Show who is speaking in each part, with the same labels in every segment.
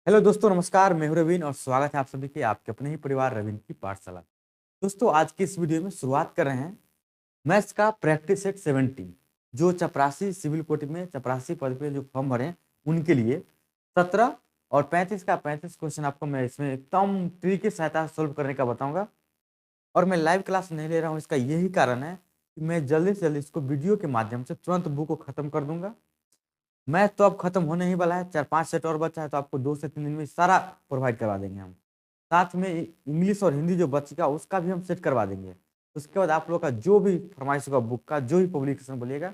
Speaker 1: Hello दोस्तों, नमस्कार। मैं हूं रवीन और स्वागत है आप सभी के आपके अपने ही परिवार रवीन की पाठशाला। दोस्तों, आज की इस वीडियो में शुरुआत कर रहे हैं मैथ्स का प्रैक्टिस सेट 17। जो चपरासी सिविल कोर्ट में चपरासी पद पे जो फॉर्म भरे हैं उनके लिए 17 और 35 का 35 क्वेश्चन आपको मैं इसमें एकदम ट्रिक की सहायता से सोल्व करने का बताऊंगा। और मैं लाइव क्लास नहीं ले रहा हूँ, इसका यही कारण है कि मैं जल्दी से जल्दी इसको वीडियो के माध्यम से तुरंत बुक को खत्म कर दूंगा। मैथ तो अब खत्म होने ही वाला है, 4-5 सेट और बचा है, तो आपको 2 से 3 दिन में सारा प्रोवाइड करवा देंगे हम। साथ में इंग्लिश और हिंदी जो बचेगा उसका भी हम सेट करवा देंगे। उसके बाद आप लोग का जो भी फरमाइश होगा बुक का, जो भी पब्लिकेशन बोलिएगा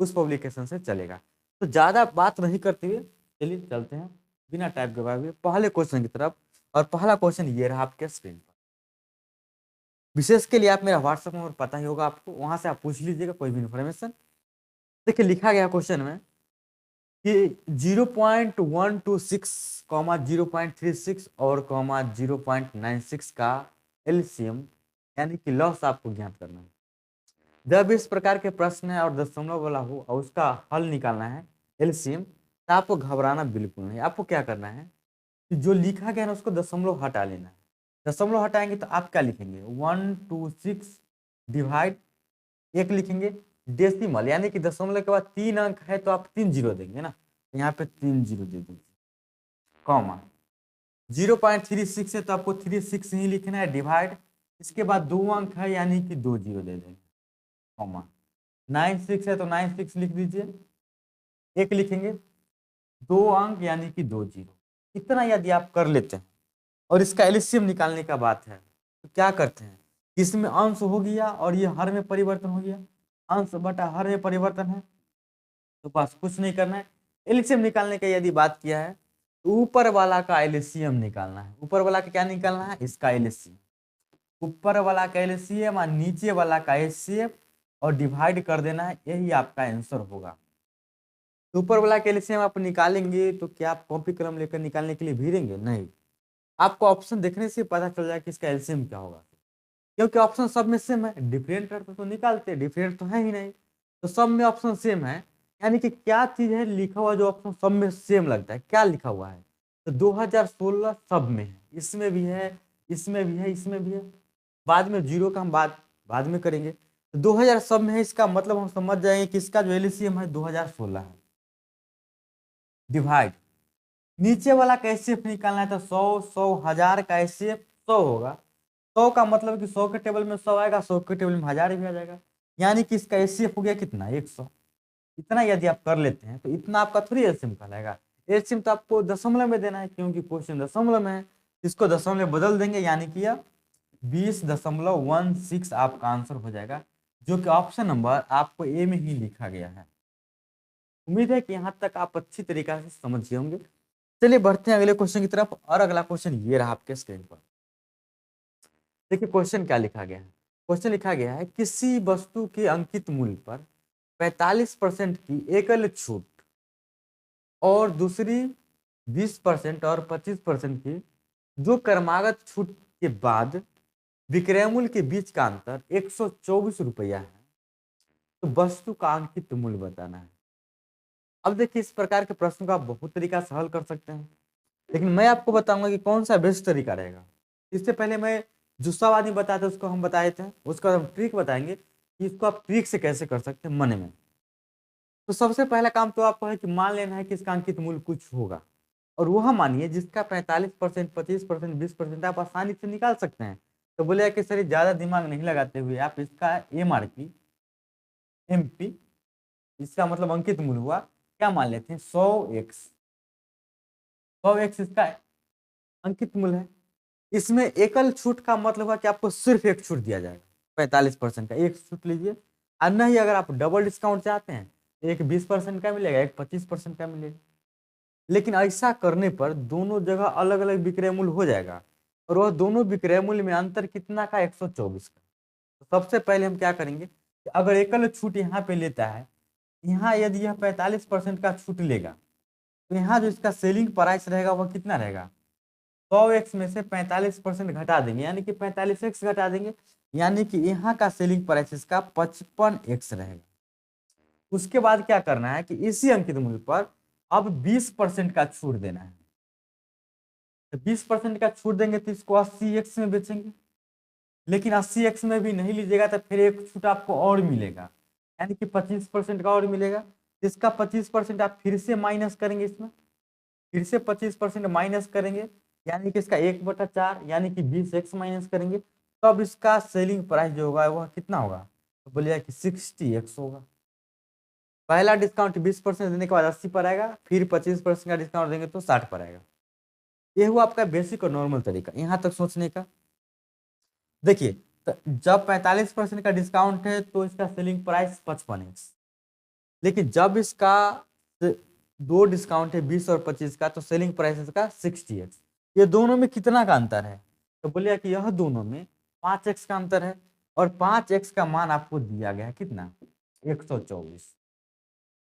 Speaker 1: उस पब्लिकेशन से चलेगा। तो ज़्यादा बात नहीं करते हुए चलिए चलते हैं बिना टाइप गवाए हुए पहले क्वेश्चन की तरफ। और पहला क्वेश्चन ये रहा आपके स्क्रीन पर। विशेष के लिए आप मेरा व्हाट्सएप नंबर पता ही होगा आपको, वहां से आप पूछ लीजिएगा कोई भी इन्फॉर्मेशन। देखिए लिखा गया क्वेश्चन में कि 0.126 कॉमा 0.36 और कॉमा 0.96 का एलसीएम यानी कि लॉस आपको ज्ञात करना है। जब इस प्रकार के प्रश्न है और दशमलव वाला हो और उसका हल निकालना है एलसीएम, तो आपको घबराना बिल्कुल नहीं। आपको क्या करना है कि जो लिखा गया है ना उसको दशमलव हटा लेना है। दशमलव हटाएंगे तो आप क्या लिखेंगे, 126 डिवाइड एक लिखेंगे डेसिमल, यानी कि दशमलव के बाद 3 अंक है तो आप 3 जीरो देंगे ना, यहाँ पे 3 जीरो दे दीजिए। कॉमा 0.36 है तो आपको 36 ही लिखना है डिवाइड, इसके बाद 2 अंक है यानी कि 2 जीरो दे देंगे। कॉमा 96 है तो 96 लिख दीजिए, एक लिखेंगे, 2 अंक यानी कि 2 जीरो। इतना यदि आप कर लेते हैं और इसका एलसीएम निकालने का बात है तो क्या करते हैं, इसमें अंश हो गया और ये हर में परिवर्तन हो गया, अंश बटा हर में परिवर्तन है, तो बस कुछ नहीं करना है। एलसीएम निकालने का यदि बात किया है तो ऊपर वाला का एलसीएम निकालना है। ऊपर वाला का क्या निकालना है, इसका एलसीएम। ऊपर वाला का एलसीएम और नीचे वाला का एचसीएफ और डिवाइड कर देना है, यही आपका आंसर होगा। तो ऊपर वाला का एलसीएम आप निकालेंगे तो क्या आप कॉपी कलम लेकर निकालने के लिए भिड़ेंगे? नहीं, आपको ऑप्शन देखने से पता चल जाए कि इसका एलसीएम क्या होगा, क्योंकि ऑप्शन सब में सेम है। डिफरेंट रहता तो निकालते, डिफरेंट तो है ही नहीं, तो सब में ऑप्शन सेम है। यानी कि क्या चीज है लिखा हुआ जो ऑप्शन सब में सेम लगता है, क्या लिखा हुआ है, तो 2016 सब में है, इसमें भी है, इसमें भी है, इसमें भी है। बाद में जीरो का हम बाद में करेंगे, तो 2000 सब में है, इसका मतलब हम समझ जाएंगे कि इसका जो एलसीएम है 2016 है। डिवाइड नीचे वाला का एचसीएफ निकालना है तो 100 1000 का एचसीएफ 100 होगा। 100 का मतलब कि 100 के टेबल में 100 आएगा, 100 के टेबल में 1000 भी आ जाएगा, यानी कि इसका एचसीएफ हो गया कितना, 100। इतना यदि आप कर लेते हैं तो इतना आपका थोड़ी एलसीएम कहलाएगा। एलसीएम तो आपको दशमलव में देना है, क्योंकि क्वेश्चन दशमलव में है। इसको दशमलव में बदल देंगे, यानी कि यह 20.16 आपका आंसर हो जाएगा, जो कि ऑप्शन नंबर आपको ए में ही लिखा गया है। उम्मीद है कि यहाँ तक आप अच्छी तरीके से समझ गए होंगे। चलिए बढ़ते हैं अगले क्वेश्चन की तरफ। और अगला क्वेश्चन ये रहा आपके स्क्रीन पर। देखिए क्वेश्चन क्या लिखा गया है। क्वेश्चन लिखा गया है किसी वस्तु के अंकित मूल्य पर 45% की एकल छूट और दूसरी 20% और 25% की जो क्रमागत छूट के बाद विक्रय मूल्य के बीच का अंतर 124 रुपया है, तो वस्तु का अंकित मूल्य बताना है। अब देखिए इस प्रकार के प्रश्न को आप बहुत तरीका से हल कर सकते हैं, लेकिन मैं आपको बताऊंगा कि कौन सा बेस्ट तरीका रहेगा। इससे पहले मैं जो सब आदमी बताए थे उसको हम बताए थे, उसका हम ट्रिक बताएंगे कि इसको आप ट्रिक से कैसे कर सकते हैं मन में। तो सबसे पहला काम तो आपको है कि मान लेना है कि इसका अंकित मूल्य कुछ होगा, और वह मानिए जिसका 45%, 25%, 20% आप आसानी से निकाल सकते हैं। तो बोले कि सर ज्यादा दिमाग नहीं लगाते हुए आप इसका एमआरपी एमपी, इसका मतलब अंकित मूल्य हुआ, क्या मान लेते हैं, 100x। 100x इसका अंकित मूल्य है। इसमें एकल छूट का मतलब है कि आपको सिर्फ एक छूट दिया जाएगा, 45% का एक छूट लीजिए। और नहीं, अगर आप डबल डिस्काउंट चाहते हैं, एक 20% का मिलेगा, एक 25% का मिलेगा। लेकिन ऐसा करने पर दोनों जगह अलग अलग विक्रय मूल्य हो जाएगा, और वह दोनों विक्रय मूल्य में अंतर कितना का, 124 का। तो सबसे पहले हम क्या करेंगे कि अगर एकल छूट यहाँ पे लेता है, यहाँ यदि यह 45% का छूट लेगा, तो यहाँ जो इसका सेलिंग प्राइस रहेगा वह कितना रहेगा, 100x में से 45% घटा देंगे, यानी कि 45x घटा देंगे, यानी कि यहाँ का सेलिंग प्राइस इसका 55x रहेगा। उसके बाद क्या करना है कि इसी अंकित मूल्य पर अब 20% का छूट देना है। तो 20% का छूट देंगे तो इसको 80x में बेचेंगे, लेकिन 80x में भी नहीं लीजिएगा तो फिर एक छूट आपको और मिलेगा, यानी कि 25% का और मिलेगा। इसका 25% आप फिर से माइनस करेंगे, इसमें फिर से 25% माइनस करेंगे, यानी कि इसका 1/4 यानी कि 20x माइनस करेंगे, तो अब इसका सेलिंग प्राइस जो होगा वह कितना होगा, तो बोलिए कि 60x होगा। पहला डिस्काउंट 20% देने के बाद 80 पर आएगा, फिर 25% का डिस्काउंट देंगे तो 60 पर आएगा। ये हुआ आपका बेसिक और नॉर्मल तरीका यहाँ तक सोचने का। देखिए, तो जब 45% का डिस्काउंट है तो इसका सेलिंग प्राइस 55x, लेकिन जब इसका दो डिस्काउंट है 20 और 25 का, तो सेलिंग प्राइस इसका 60x। ये दोनों में कितना का अंतर है, तो बोलिए कि यह दोनों में 5x का अंतर है, और 5x का मान आपको दिया गया है कितना, 124,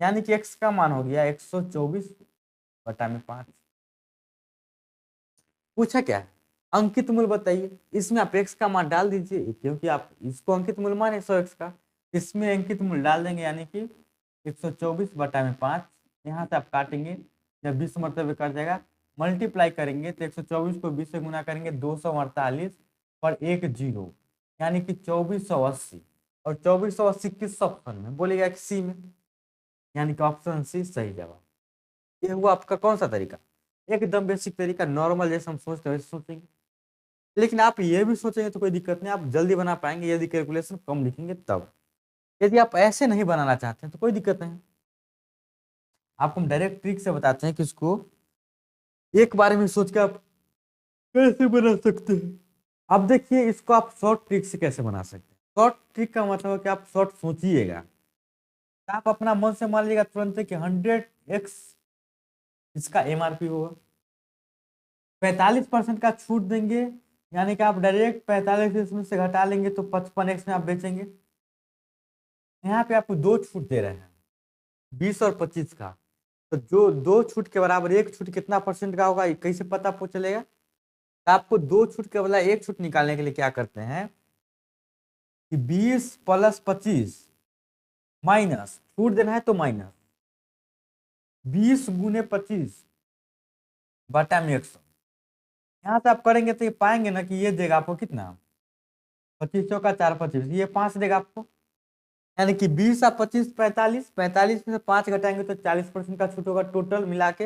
Speaker 1: यानी कि x का मान हो गया 124/5। पूछा क्या है, अंकित मूल्य बताइए। इसमें आप x का मान डाल दीजिए, क्योंकि आप इसको अंकित मूल्य माने 100x का, इसमें अंकित मूल्य डाल देंगे, यानी कि 124/5। यहाँ से आप काटेंगे, जब 20 मरतबे कर जाएगा, मल्टीप्लाई करेंगे तो 124 को 20 से गुना करेंगे 248 पर 1 0, यानी कि 2480। और 2480 किस ऑप्शन में, बोलेगा कि सी में, यानी कि ऑप्शन सी सही जवाब। ये हुआ आपका कौन सा तरीका, एकदम बेसिक तरीका, नॉर्मल जैसे हम सोचते हैं वैसे सोचेंगे। लेकिन आप ये भी सोचेंगे तो कोई दिक्कत नहीं, आप जल्दी बना पाएंगे यदि कैलकुलेशन कम लिखेंगे तब। यदि आप ऐसे नहीं बनाना चाहते हैं तो कोई दिक्कत नहीं, आपको हम डायरेक्ट ट्रिक से बताते हैं कि इसको एक बारे में सोच के आप कैसे बना सकते हैं। अब देखिए, इसको आप शॉर्ट ट्रिक से कैसे बना सकते हैं। शॉर्ट ट्रिक का मतलब है कि आप शॉर्ट सोचिएगा, आप अपना मन से मान लीजिएगा तुरंत कि 100x इसका MRP होगा, 45% का छूट देंगे, यानी कि आप डायरेक्ट 45 इसमें से घटा लेंगे तो 55x में आप बेचेंगे। यहाँ पे आपको दो छूट दे रहे हैं, 20 और 25 का, तो जो दो छूट के बराबर एक छूट कितना परसेंट का होगा, कैसे पता चलेगा, तो आपको दो छूट के बदला एक छूट निकालने के लिए क्या करते हैं कि 20 + 25 माइनस छूट देना है तो माइनस 20 × 25/100। यहाँ से आप करेंगे तो ये पाएंगे ना कि ये देगा आपको कितना, 25 का 4 25, ये 5 देगा आपको, यानी कि 20 और 25 45, 45 में से 5 घटाएंगे तो 40% का छूट होगा टोटल मिला के,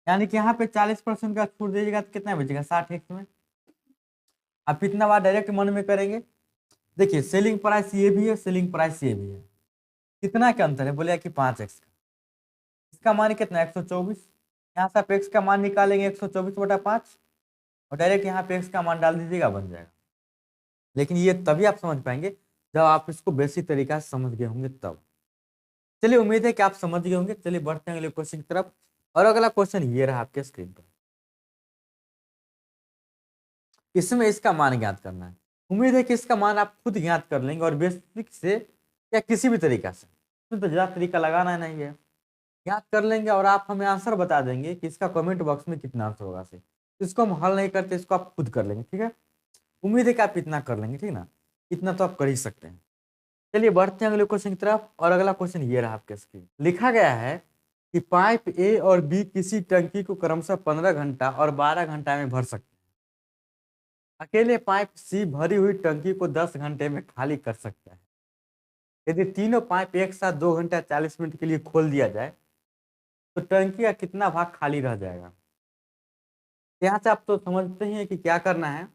Speaker 1: यानी कि यहाँ पे 40% का छूट दीजिएगा तो कितना बचेगा, 60x में। आप इतना बार डायरेक्ट मन में करेंगे। देखिए, सेलिंग प्राइस ये भी है, सेलिंग प्राइस ये भी है, कितना का अंतर है, बोले कि 5x का, इसका मान कितना 124, यहाँ से आप x का मान निकालेंगे 124/5, और डायरेक्ट यहाँ पे x का मान डाल दीजिएगा, बन जाएगा। लेकिन ये तभी आप समझ पाएंगे जब आप इसको बेसिक तरीका से समझ गए होंगे तब। चलिए, उम्मीद है कि आप समझ गए होंगे। चलिए बढ़ते हैं अगले क्वेश्चन की तरफ, और अगला क्वेश्चन ये रहा आपके स्क्रीन पर। इसमें इसका मान ज्ञात करना है। उम्मीद है कि इसका मान आप खुद ज्ञात कर लेंगे, और बेसिक से या किसी भी तरीका से, तो ज्यादा तरीका लगाना नहीं है, ज्ञात कर लेंगे और आप हमें आंसर बता देंगे कि इसका कमेंट बॉक्स में कितना आंसर होगा से। इसको हम हल नहीं करते, इसको आप खुद कर लेंगे, ठीक है। उम्मीद है कि आप इतना कर लेंगे, ठीक ना, इतना तो आप कर ही सकते हैं। चलिए बढ़ते हैं अगले क्वेश्चन की तरफ, और अगला क्वेश्चन ये रहा आपके स्क्रीन। लिखा गया है कि पाइप ए और बी किसी टंकी को क्रमशः 15 घंटा और 12 घंटा में भर सकते हैं। अकेले पाइप सी भरी हुई टंकी को 10 घंटे में खाली कर सकता है। यदि तीनों पाइप एक साथ 2 घंटा 40 मिनट के लिए खोल दिया जाए तो टंकी का कितना भाग खाली रह जाएगा। यहाँ से आप तो समझते ही हैं कि क्या करना है।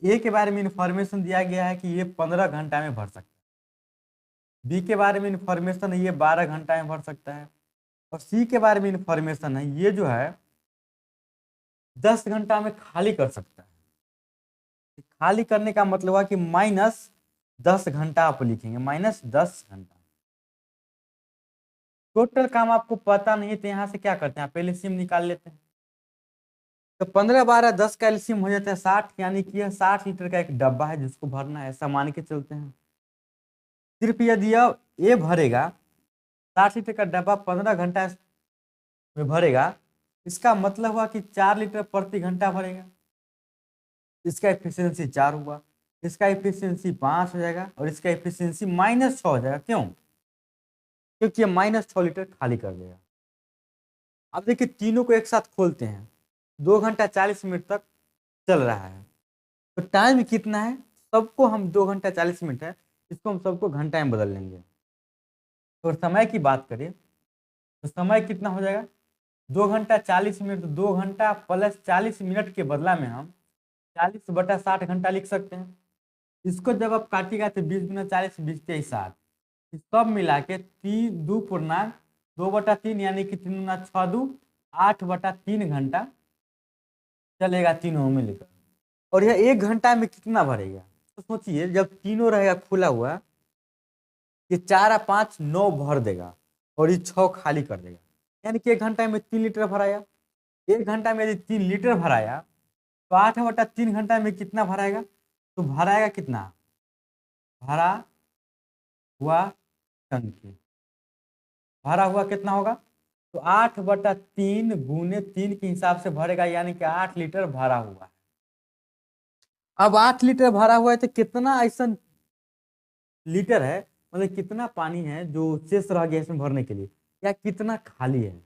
Speaker 1: ए के बारे में इंफॉर्मेशन दिया गया है कि ये 15 घंटा में भर सकता है, बी के बारे में इंफॉर्मेशन है ये 12 घंटा में भर सकता है, और सी के बारे में इंफॉर्मेशन है ये जो है 10 घंटा में खाली कर सकता है। खाली करने का मतलब हुआ कि -10 घंटा आप लिखेंगे, -10 घंटा। टोटल काम आपको पता नहीं तो यहाँ से क्या करते हैं, पहले एलसीएम निकाल लेते हैं। तो 15 12 10 का एलसीएम हो जाता है 60, यानी कि यह 60 लीटर का एक डब्बा है जिसको भरना है, ऐसा मान के चलते हैं। सिर्फ यदि यह ए भरेगा 60 लीटर का डब्बा 15 घंटा में भरेगा, इसका मतलब हुआ कि 4 लीटर प्रति घंटा भरेगा। इसका एफिशिएंसी 4 हुआ, इसका एफिशिएंसी 5 हो जाएगा, और इसका एफिशिएंसी -6 हो जाएगा। क्यों, क्योंकि ये -6 लीटर खाली कर देगा। अब देखिए तीनों को एक साथ खोलते हैं, 2 घंटा 40 मिनट तक चल रहा है। तो टाइम कितना है, सबको हम 2 घंटा 40 मिनट है, इसको हम सबको घंटा में बदल लेंगे। तो समय की बात करें तो समय कितना हो जाएगा, 2 घंटा 40 मिनट, तो 2 घंटा प्लस 40 मिनट के बदला में हम 40/60 घंटा लिख सकते हैं। इसको जब आप काटिएगा तो 20×40 20×60, इस सब मिला के 2 पूर्णांक 2/3 यानी कि 3×6=2 8/3 घंटा चलेगा तीनों में लेकर। और यह 1 घंटा में कितना भरेगा, तो सोचिए जब तीनों रहेगा खुला हुआ, ये 4 और 5 9 भर देगा और ये 6 खाली कर देगा, यानी कि 1 घंटा में 3 लीटर भराया। 1 घंटा में यदि 3 लीटर भराया तो 8/3 घंटा में कितना भराएगा, तो भराएगा कितना, भरा हुआ टंकी, भरा हुआ कितना होगा, तो 8/3 गुने 3 के हिसाब से भरेगा, यानी कि 8 लीटर भरा हुआ है। अब 8 लीटर भरा हुआ है तो कितना ऐसा लीटर है, मतलब कितना पानी है जो शेष रह गया इसमें भरने के लिए, या कितना खाली है।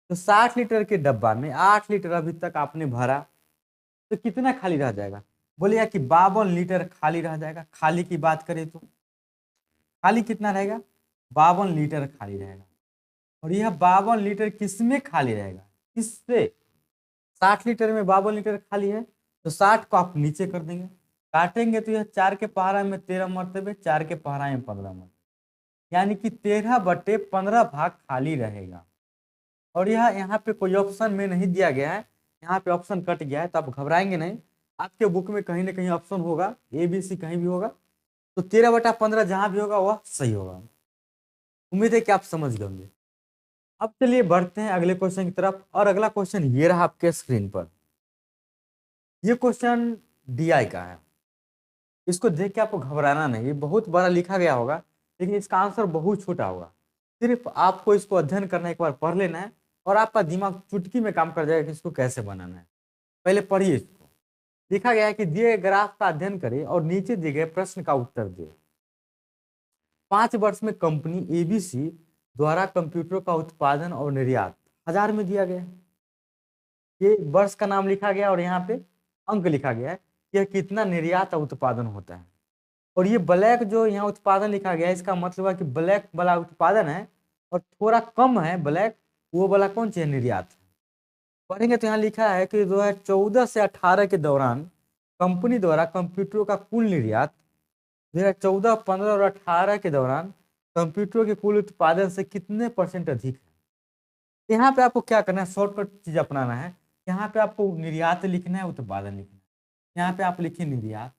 Speaker 1: तो 60 लीटर के डब्बा में 8 लीटर अभी तक आपने भरा, तो कितना खाली रह जाएगा, बोलिए कि 52 लीटर खाली रह जाएगा। खाली की बात करें तो खाली कितना रहेगा, 52 लीटर खाली रहेगा। और यह 52 लीटर किसमें खाली रहेगा, किससे, 60 लीटर में 52 लीटर खाली है, तो 60 को आप नीचे कर देंगे, काटेंगे तो यह 4 के पहाड़ा में 13 मरतबे, 4 के पहाड़ा में 15 मरतबे, यानी कि 13/15 भाग खाली रहेगा। और यह यहाँ पे कोई ऑप्शन में नहीं दिया गया है, यहाँ पे ऑप्शन कट गया है, तो आप घबराएंगे नहीं, आपके बुक में कहीं ना कहीं ऑप्शन होगा, ABC कहीं भी होगा, तो 13/15 जहां भी होगा वह सही होगा। उम्मीद है कि आप समझ गए होंगे। अब चलिए बढ़ते हैं अगले क्वेश्चन की तरफ, और अगला क्वेश्चन ये रहा आपके स्क्रीन पर। ये क्वेश्चन DI का है, इसको देख के आपको घबराना नहीं, ये बहुत बड़ा लिखा गया होगा, लेकिन इसका आंसर बहुत छोटा होगा। सिर्फ आपको इसको अध्ययन करना, एक बार पढ़ लेना है, और आपका दिमाग चुटकी में काम कर जाएगा कि इसको कैसे बनाना है। पहले पढ़िए इसको। लिखा गया है कि दिए गए ग्राफ का अध्ययन करें और नीचे दिए गए प्रश्न का उत्तर दे। 5 वर्ष में कंपनी ABC द्वारा कंप्यूटर का उत्पादन और निर्यात 1000 में दिया गया है। ये वर्ष का नाम लिखा गया और यहाँ पे अंक लिखा गया है कि यह कितना निर्यात और उत्पादन होता है। और ये ब्लैक जो यहाँ उत्पादन लिखा गया है, इसका मतलब है कि ब्लैक वाला उत्पादन है और थोड़ा कम है ब्लैक, वो वाला कौन सी है, निर्यात है। पढ़ेंगे तो यहाँ लिखा है कि 2014 से 18 के दौरान कंपनी द्वारा कंप्यूटरों का कुल निर्यात 2014, 15 और 18 के दौरान कंप्यूटरों के कुल उत्पादन से कितने % अधिक है। यहाँ पे आपको क्या करना है, शॉर्टकट चीज अपनाना है। यहाँ पे आपको निर्यात लिखना है, उत्पादन लिखना है। यहाँ पे आप लिखिए निर्यात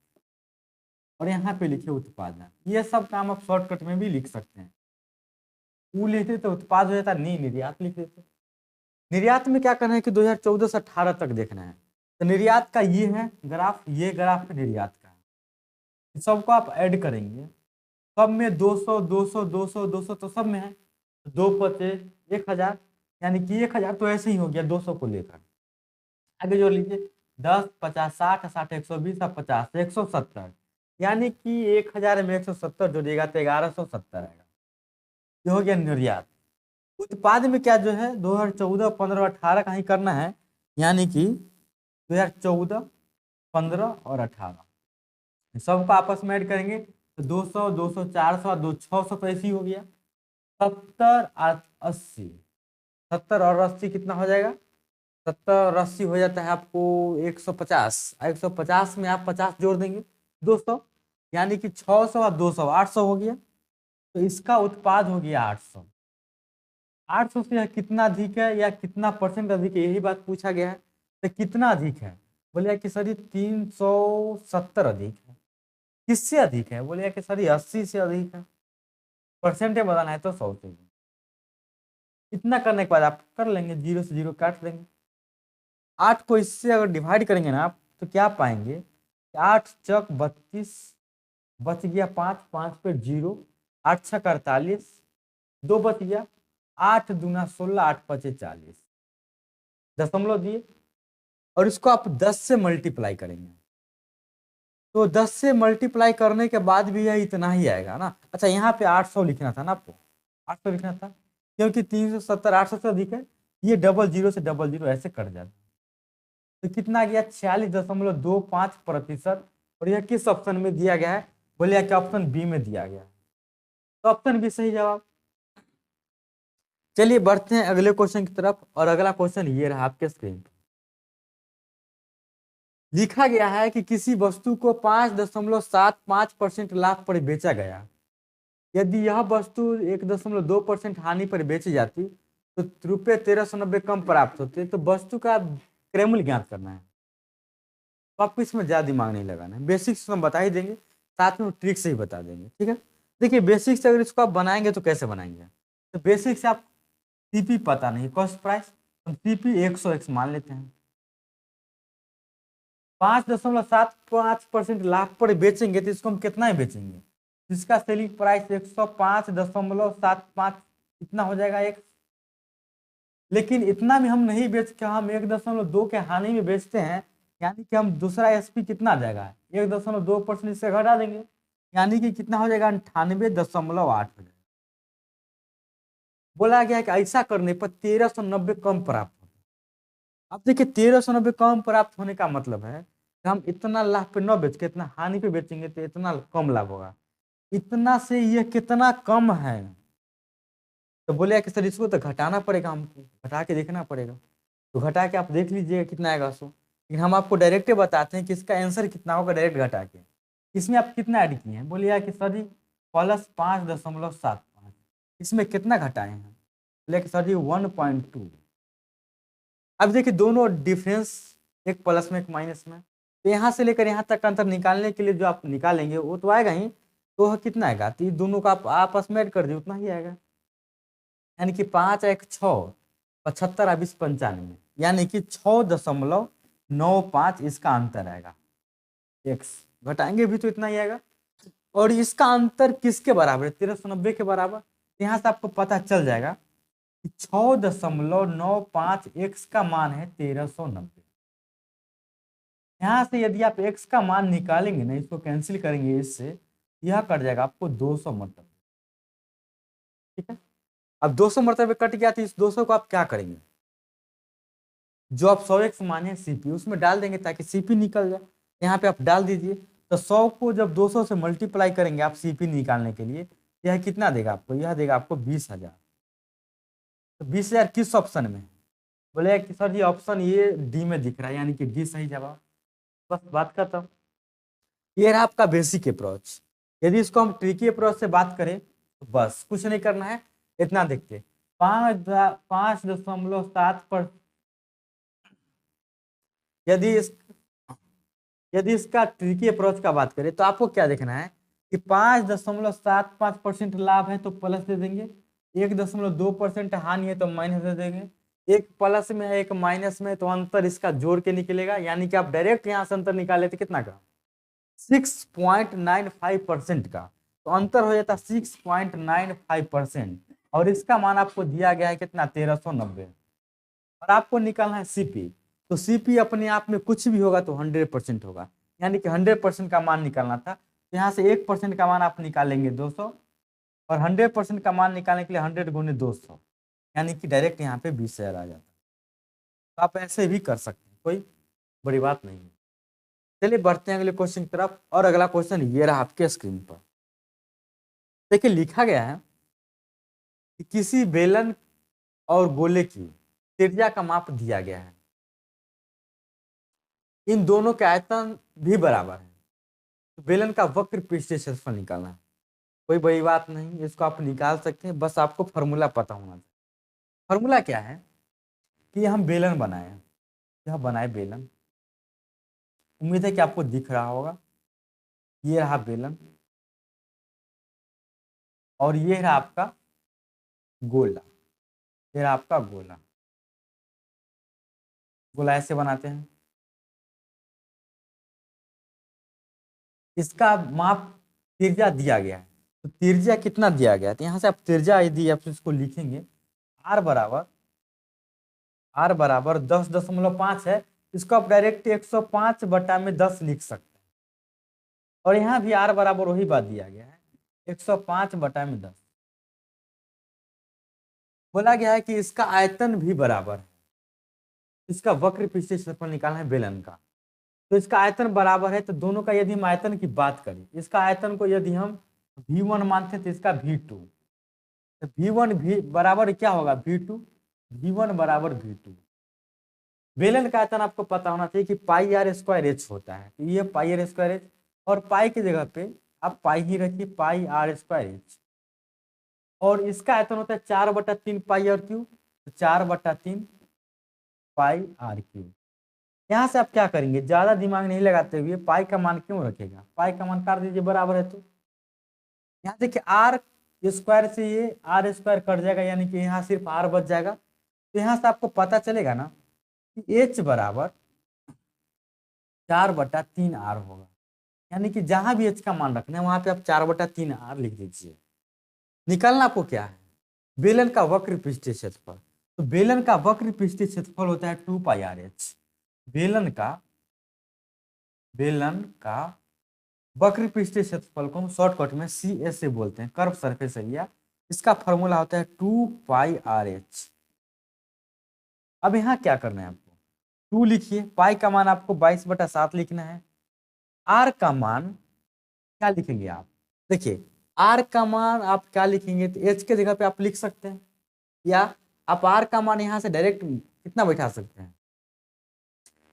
Speaker 1: और यहाँ पे लिखिए उत्पादन। ये सब काम आप शॉर्टकट में भी लिख सकते हैं। वो लिखते तो उत्पाद हो जाता, नहीं निर्यात लिख देते। निर्यात में क्या करना है कि 2014 से 18 तक देखना है। तो निर्यात का ये है ग्राफ, ये ग्राफ निर्यात का है। सबको आप ऐड करेंगे, सब में 200 200 200 200, तो सब में है 2×5=1000, यानी कि 1000 तो ऐसे ही हो गया 200 को लेकर। आगे जोड़ लीजिए 10 50 60 60 120 और 50 170, यानी कि 1000 में 170 जोड़िएगा तो 1170 आएगा। ये हो गया निर्यात। उत्पाद में क्या जो है 2014 15 18 का ही करना है, यानी कि 2014 15 और 18 सबको आपस में ऐड करेंगे तो 200 200 400 2 600 तो ऐसे ही हो गया। 70 और 80, 70 और 80 कितना हो जाएगा, 70 और 80 हो जाता है आपको 150। 150 में आप 50 जोड़ देंगे 200, यानी कि 600 और 200 800 हो गया। तो इसका उत्पाद हो गया 800। 800 से कितना अधिक है या कितना % अधिक है, यही बात पूछा गया है। तो कितना अधिक है, बोलिए कि सर 370 अधिक है। किससे अधिक है, बोलिए कि सर 80 से अधिक है। परसेंटेज बताना है तो 100 से। इतना करने के बाद आप कर लेंगे, 0 से 0 काट देंगे। 8 को इससे अगर डिवाइड करेंगे ना आप, तो क्या पाएंगे, 8 चौक 32, बच गया 5, 5 पे 0, 8 छक 48, 2 बच गया, 8 दूना 16, 8 पचे 40, दशमलव दिए और इसको आप 10 से मल्टीप्लाई करेंगे। तो 10 से मल्टीप्लाई करने के बाद भी यह इतना ही आएगा ना। अच्छा यहाँ पे 800 लिखना था ना आपको, 800 लिखना था क्योंकि 370 800 से अधिक है, ये 00 से 00 ऐसे कट जाता है। तो कितना गया 46.25%। और यह किस ऑप्शन में दिया गया है? बोलिए कि ऑप्शन बी में दिया गया है। तो ऑप्शन बी सही जवाब। चलिए बढ़ते हैं अगले क्वेश्चन की तरफ, और अगला क्वेश्चन ये रहा आपके स्क्रीन पर। लिखा गया है कि किसी वस्तु को 5.75% लाभ पर बेचा गया। यदि यह वस्तु 1.2% हानि पर बेची जाती तो रुपये 1390 कम प्राप्त होते। तो वस्तु का क्रय मूल्य ज्ञात करना है। तो आपको इसमें ज्यादा दिमाग नहीं लगाना है, बेसिक्स हम बता ही देंगे, साथ में ट्रिक से ही बता देंगे, ठीक है। देखिए बेसिक्स अगर इसको आप बनाएंगे तो कैसे बनाएंगे? तो बेसिक से आप सीपी पता नहीं, कॉस्ट प्राइस, हम सीपी 100x मान लेते हैं। 5.75% लाभ पर बेचेंगे तो इसको हम कितना ही बेचेंगे? इसका सेलिंग प्राइस 105.75 इतना हो जाएगा एक। लेकिन इतना भी हम नहीं बेच के हम 1.2 के हानि में बेचते हैं, यानी कि हम दूसरा एसपी कितना आ जाएगा? 1.2% इससे घटा देंगे, यानी कि कितना हो जाएगा? 98.8 हो जाएगा। बोला गया कि ऐसा करने पर 1390 कम प्राप्त होगा। अब देखिए 1390 कम प्राप्त होने का मतलब है कि हम इतना लाभ पे न बेच के इतना हानि पे बेचेंगे तो इतना कम लाभ होगा। इतना से ये कितना कम है? तो बोले कि सर इसको तो घटाना पड़ेगा, हमको घटा के देखना पड़ेगा। तो घटा के आप देख लीजिएगा कितना आएगा सो। लेकिन हम आपको डायरेक्ट बताते हैं कि इसका आंसर कितना होगा डायरेक्ट घटा के। इसमें आप कितना ऐड किए हैं? बोलिए कि सर जी +5.75। इसमें कितना घटाए हैं? बोले कि सर जी 1.2। अब देखिए दोनों डिफरेंस, एक प्लस में एक माइनस में, तो यहाँ से लेकर यहाँ तक का अंतर निकालने के लिए जो आप निकालेंगे वो तो आएगा ही। तो वह कितना आएगा? तो ये दोनों का आप आपस में ऐड कर दिए उतना ही आएगा, यानी कि 5 1 6 75 और 20 95, यानी कि 6.95 इसका अंतर आएगा। एक्स घटाएंगे भी तो इतना ही आएगा। और इसका अंतर किसके बराबर है? 1390 के बराबर। यहाँ से आपको पता चल जाएगा कि 6.95 एक्स का मान है 1390। यहाँ से यदि आप एक्स का मान निकालेंगे ना, इसको कैंसिल करेंगे इससे, यह कट जाएगा आपको 200 मरतबे, ठीक है। अब 200 मरतबे कट गया तो इस 200 को आप क्या करेंगे? जो आप 100x माने सीपी उसमें डाल देंगे ताकि सीपी निकल जाए। यहाँ पे आप डाल दीजिए। तो 100 को जब 200 से मल्टीप्लाई करेंगे आप सीपी निकालने के लिए, यह कितना देगा आपको? यह देगा आपको 20,000। तो 20,000 किस ऑप्शन में है? बोले कि सर जी ऑप्शन ये डी में दिख रहा है, यानी कि डी सही जवाब। बस बात खत्म। ये रहा आपका बेसिक अप्रोच। यदि इसको हम ट्रिकी अप्रोच से बात करें तो बस कुछ नहीं करना है, इतना देखते 5.7 पर यदि इस यदि इसका ट्रिकी अप्रोच का बात करें तो आपको क्या देखना है कि 5.75% लाभ है तो प्लस दे देंगे, 1.2% हानि है तो माइनस दे देंगे। एक प्लस में है एक माइनस में, तो अंतर इसका जोड़ के निकलेगा, यानी कि आप डायरेक्ट यहाँ से अंतर निकाले थे कितना का? 6.95% का। तो अंतर हो जाता 6.95%, और इसका मान आपको दिया गया है कितना? 1390। और आपको निकालना है सीपी। तो सीपी अपने आप में कुछ भी होगा तो 100% होगा, यानी कि 100% का मान निकालना था। तो यहाँ से 1% का मान आप निकालेंगे 200, और 100% का मान निकालने के लिए 100 गुने 200, यानी कि डायरेक्ट यहाँ पे 20,000 आ जाता है। तो आप ऐसे भी कर सकते हैं, कोई बड़ी बात नहीं है। चलिए बढ़ते हैं अगले क्वेश्चन की तरफ, और अगला क्वेश्चन ये रहा आपके स्क्रीन पर। देखिए लिखा गया है कि किसी बेलन और गोले की त्रिज्या का माप दिया गया है, इन दोनों के आयतन भी बराबर है। तो बेलन का वक्र पृष्ठीय क्षेत्रफल निकालना है। कोई बड़ी बात नहीं, इसको आप निकाल सकते हैं, बस आपको फॉर्मूला पता होना चाहिए। फॉर्मूला क्या है कि हम बेलन बनाए, यह बनाए बेलन। उम्मीद है कि आपको दिख रहा होगा। ये रहा बेलन, और ये रहा आपका गोला। ये रहा आपका गोला। गोला ऐसे बनाते हैं। इसका माप त्रिज्या दिया गया है। तो त्रिज्या कितना दिया गया है? तो यहाँ से आप त्रिज्या यदि आप इसको लिखेंगे, आर बराबर 10.5 है। इसको आप डायरेक्ट 105/10 लिख सकते हैं। और यहाँ भी आर बराबर वही बात दिया गया है, 105/10। बोला गया है कि इसका आयतन भी बराबर है। इसका वक्र पृष्ठीय क्षेत्रफल निकालना है बेलन का। तो इसका आयतन बराबर है, तो दोनों का यदि हम आयतन की बात करें, इसका आयतन को यदि हम V1 मानते हैं तो इसका V2, तो V1 भी बराबर क्या होगा V2, V1 बराबर V2। बेलन का आयतन आपको पता होना चाहिए कि पाई आर स्क्वायर एच होता है, तो ये पाई आर स्क्वायर एच, और पाई की जगह पे आप पाई ही रखिए, पाई आर स्क्वायर एच, और इसका आयतन होता है 4/3 पाई आर क्यूब, तो 4/3 पाई आर क्यूब। यहाँ से आप क्या करेंगे, ज्यादा दिमाग नहीं लगाते हुए पाई का मान क्यों रखेगा, पाई का मान काट दीजिए, बराबर है। तो यहाँ देखिए आर स्क्वायर से ये आर स्क्वायर कट जाएगा, यानी कि यहाँ सिर्फ आर बच जाएगा। तो यहाँ से आपको पता चलेगा ना कि एच बराबर 4/3 आर होगा, यानी कि जहां भी एच का मान रखना है वहां पे आप 4/3 आर लिख दीजिए। निकालना आपको क्या है, बेलन का वक्र पृष्ठीय क्षेत्रफल। तो बेलन का वक्र पृष्ठीय क्षेत्रफल होता है 2 पाई आर एच। बेलन का वक्र पृष्ठीय क्षेत्रफल को हम शॉर्टकट में सी एस से बोलते हैं, कर्व सरफेस एरिया। इसका फॉर्मूला होता है 2 पाई आर एच। अब यहाँ क्या करना है आपको, 2 लिखिए, पाई का मान आपको 22/7 लिखना है। आर का मान क्या लिखेंगे आप, देखिए आर का मान आप क्या लिखेंगे, तो एच के जगह पे आप लिख सकते हैं, या आप आर का मान यहाँ से डायरेक्ट कितना बैठा सकते हैं,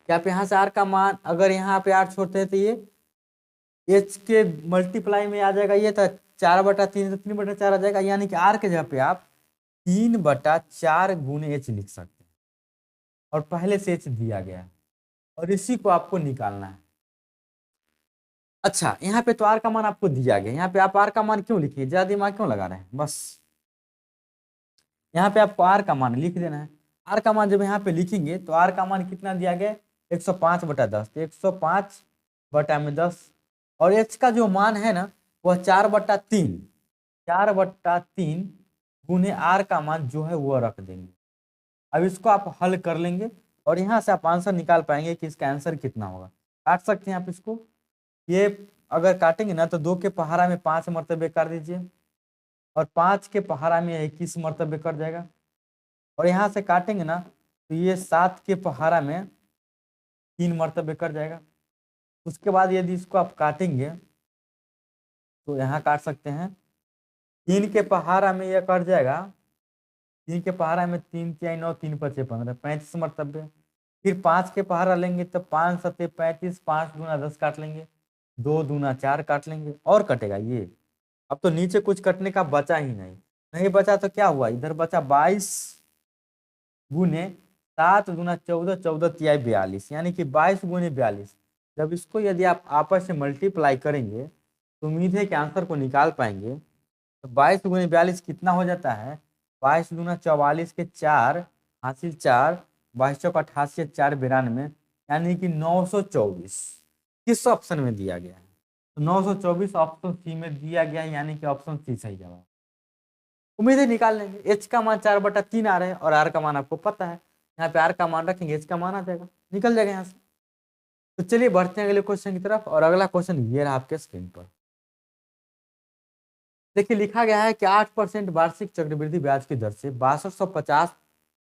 Speaker 1: कि आप यहाँ से आर का मान अगर यहाँ पे आर छोड़ते हैं तो ये एच के मल्टीप्लाई में आ जाएगा, ये तो 4/3 तो 3/4 आ जाएगा, यानी कि आर के जगह पे आप 3/4 गुने एच लिख सकते हैं, और पहले से एच दिया गया है, और इसी को आपको निकालना है। अच्छा, यहाँ पे तो आर का मान आपको दिया गया, यहाँ पे आप आर का मान क्यों लिखिए, ज्यादा दिमाग क्यों लगा रहे हैं, बस यहाँ पे आपको आर का मान लिख देना है। आर का मान जब यहाँ पे लिखेंगे तो आर का मान कितना दिया गया, 105/10, 105/10, और एच का जो मान है ना वह 4/3 गुने आर का मान जो है वो रख देंगे। अब इसको आप हल कर लेंगे, और यहाँ से आप आंसर निकाल पाएंगे कि इसका आंसर कितना होगा। काट सकते हैं आप इसको, ये अगर काटेंगे ना तो 2 के पहाड़ा में 5 मरतबे कर दीजिए, और 5 के पहाड़ा में 21 मरतबे कट जाएगा, और यहाँ से काटेंगे ना तो ये 7 के पहाड़ा में 3 मरतबे कट जाएगा। उसके बाद यदि इसको आप काटेंगे तो यहाँ काट सकते हैं, 3 के पहाड़ा में यह कट जाएगा, 3 के पहाड़ा में 3 3 9 3 5 15 35 मरतबे। फिर 5 के पहाड़ा लेंगे तो 5 7 35, 5 दूना 10 काट लेंगे, 2 दूना 4 काट लेंगे, और कटेगा ये। अब तो नीचे कुछ कटने का बचा ही नहीं बचा, तो क्या हुआ, इधर बचा 22 गुने 7 दूना 14, 14 तिहाई 42, यानी कि 22 गुने 42। जब इसको यदि आप आपस में मल्टीप्लाई करेंगे तो उम्मीद है कि आंसर को निकाल पाएंगे। तो 22 गुने 42 कितना हो जाता है, 22 दूना 44 के 4 हासिल 4, 22 चौक 88, 4 92, यानी कि 924 किस ऑप्शन में दिया गया है, तो 924 ऑप्शन सी में दिया गया है, यानी कि ऑप्शन सी सही जवाब। उम्मीद है निकाल लेंगे। एच का मान 4/3 आ रहा है, और आर का मान आपको पता है, यहाँ पे आर का मान रखेंगे, एच का मान आ जाएगा, निकल जाएगा यहाँ से। तो चलिए बढ़ते हैं अगले क्वेश्चन की तरफ, और अगला क्वेश्चन ये रहा आपके स्क्रीन पर। देखिए लिखा गया है कि 8% वार्षिक चक्रवृद्धि ब्याज की दर से 6250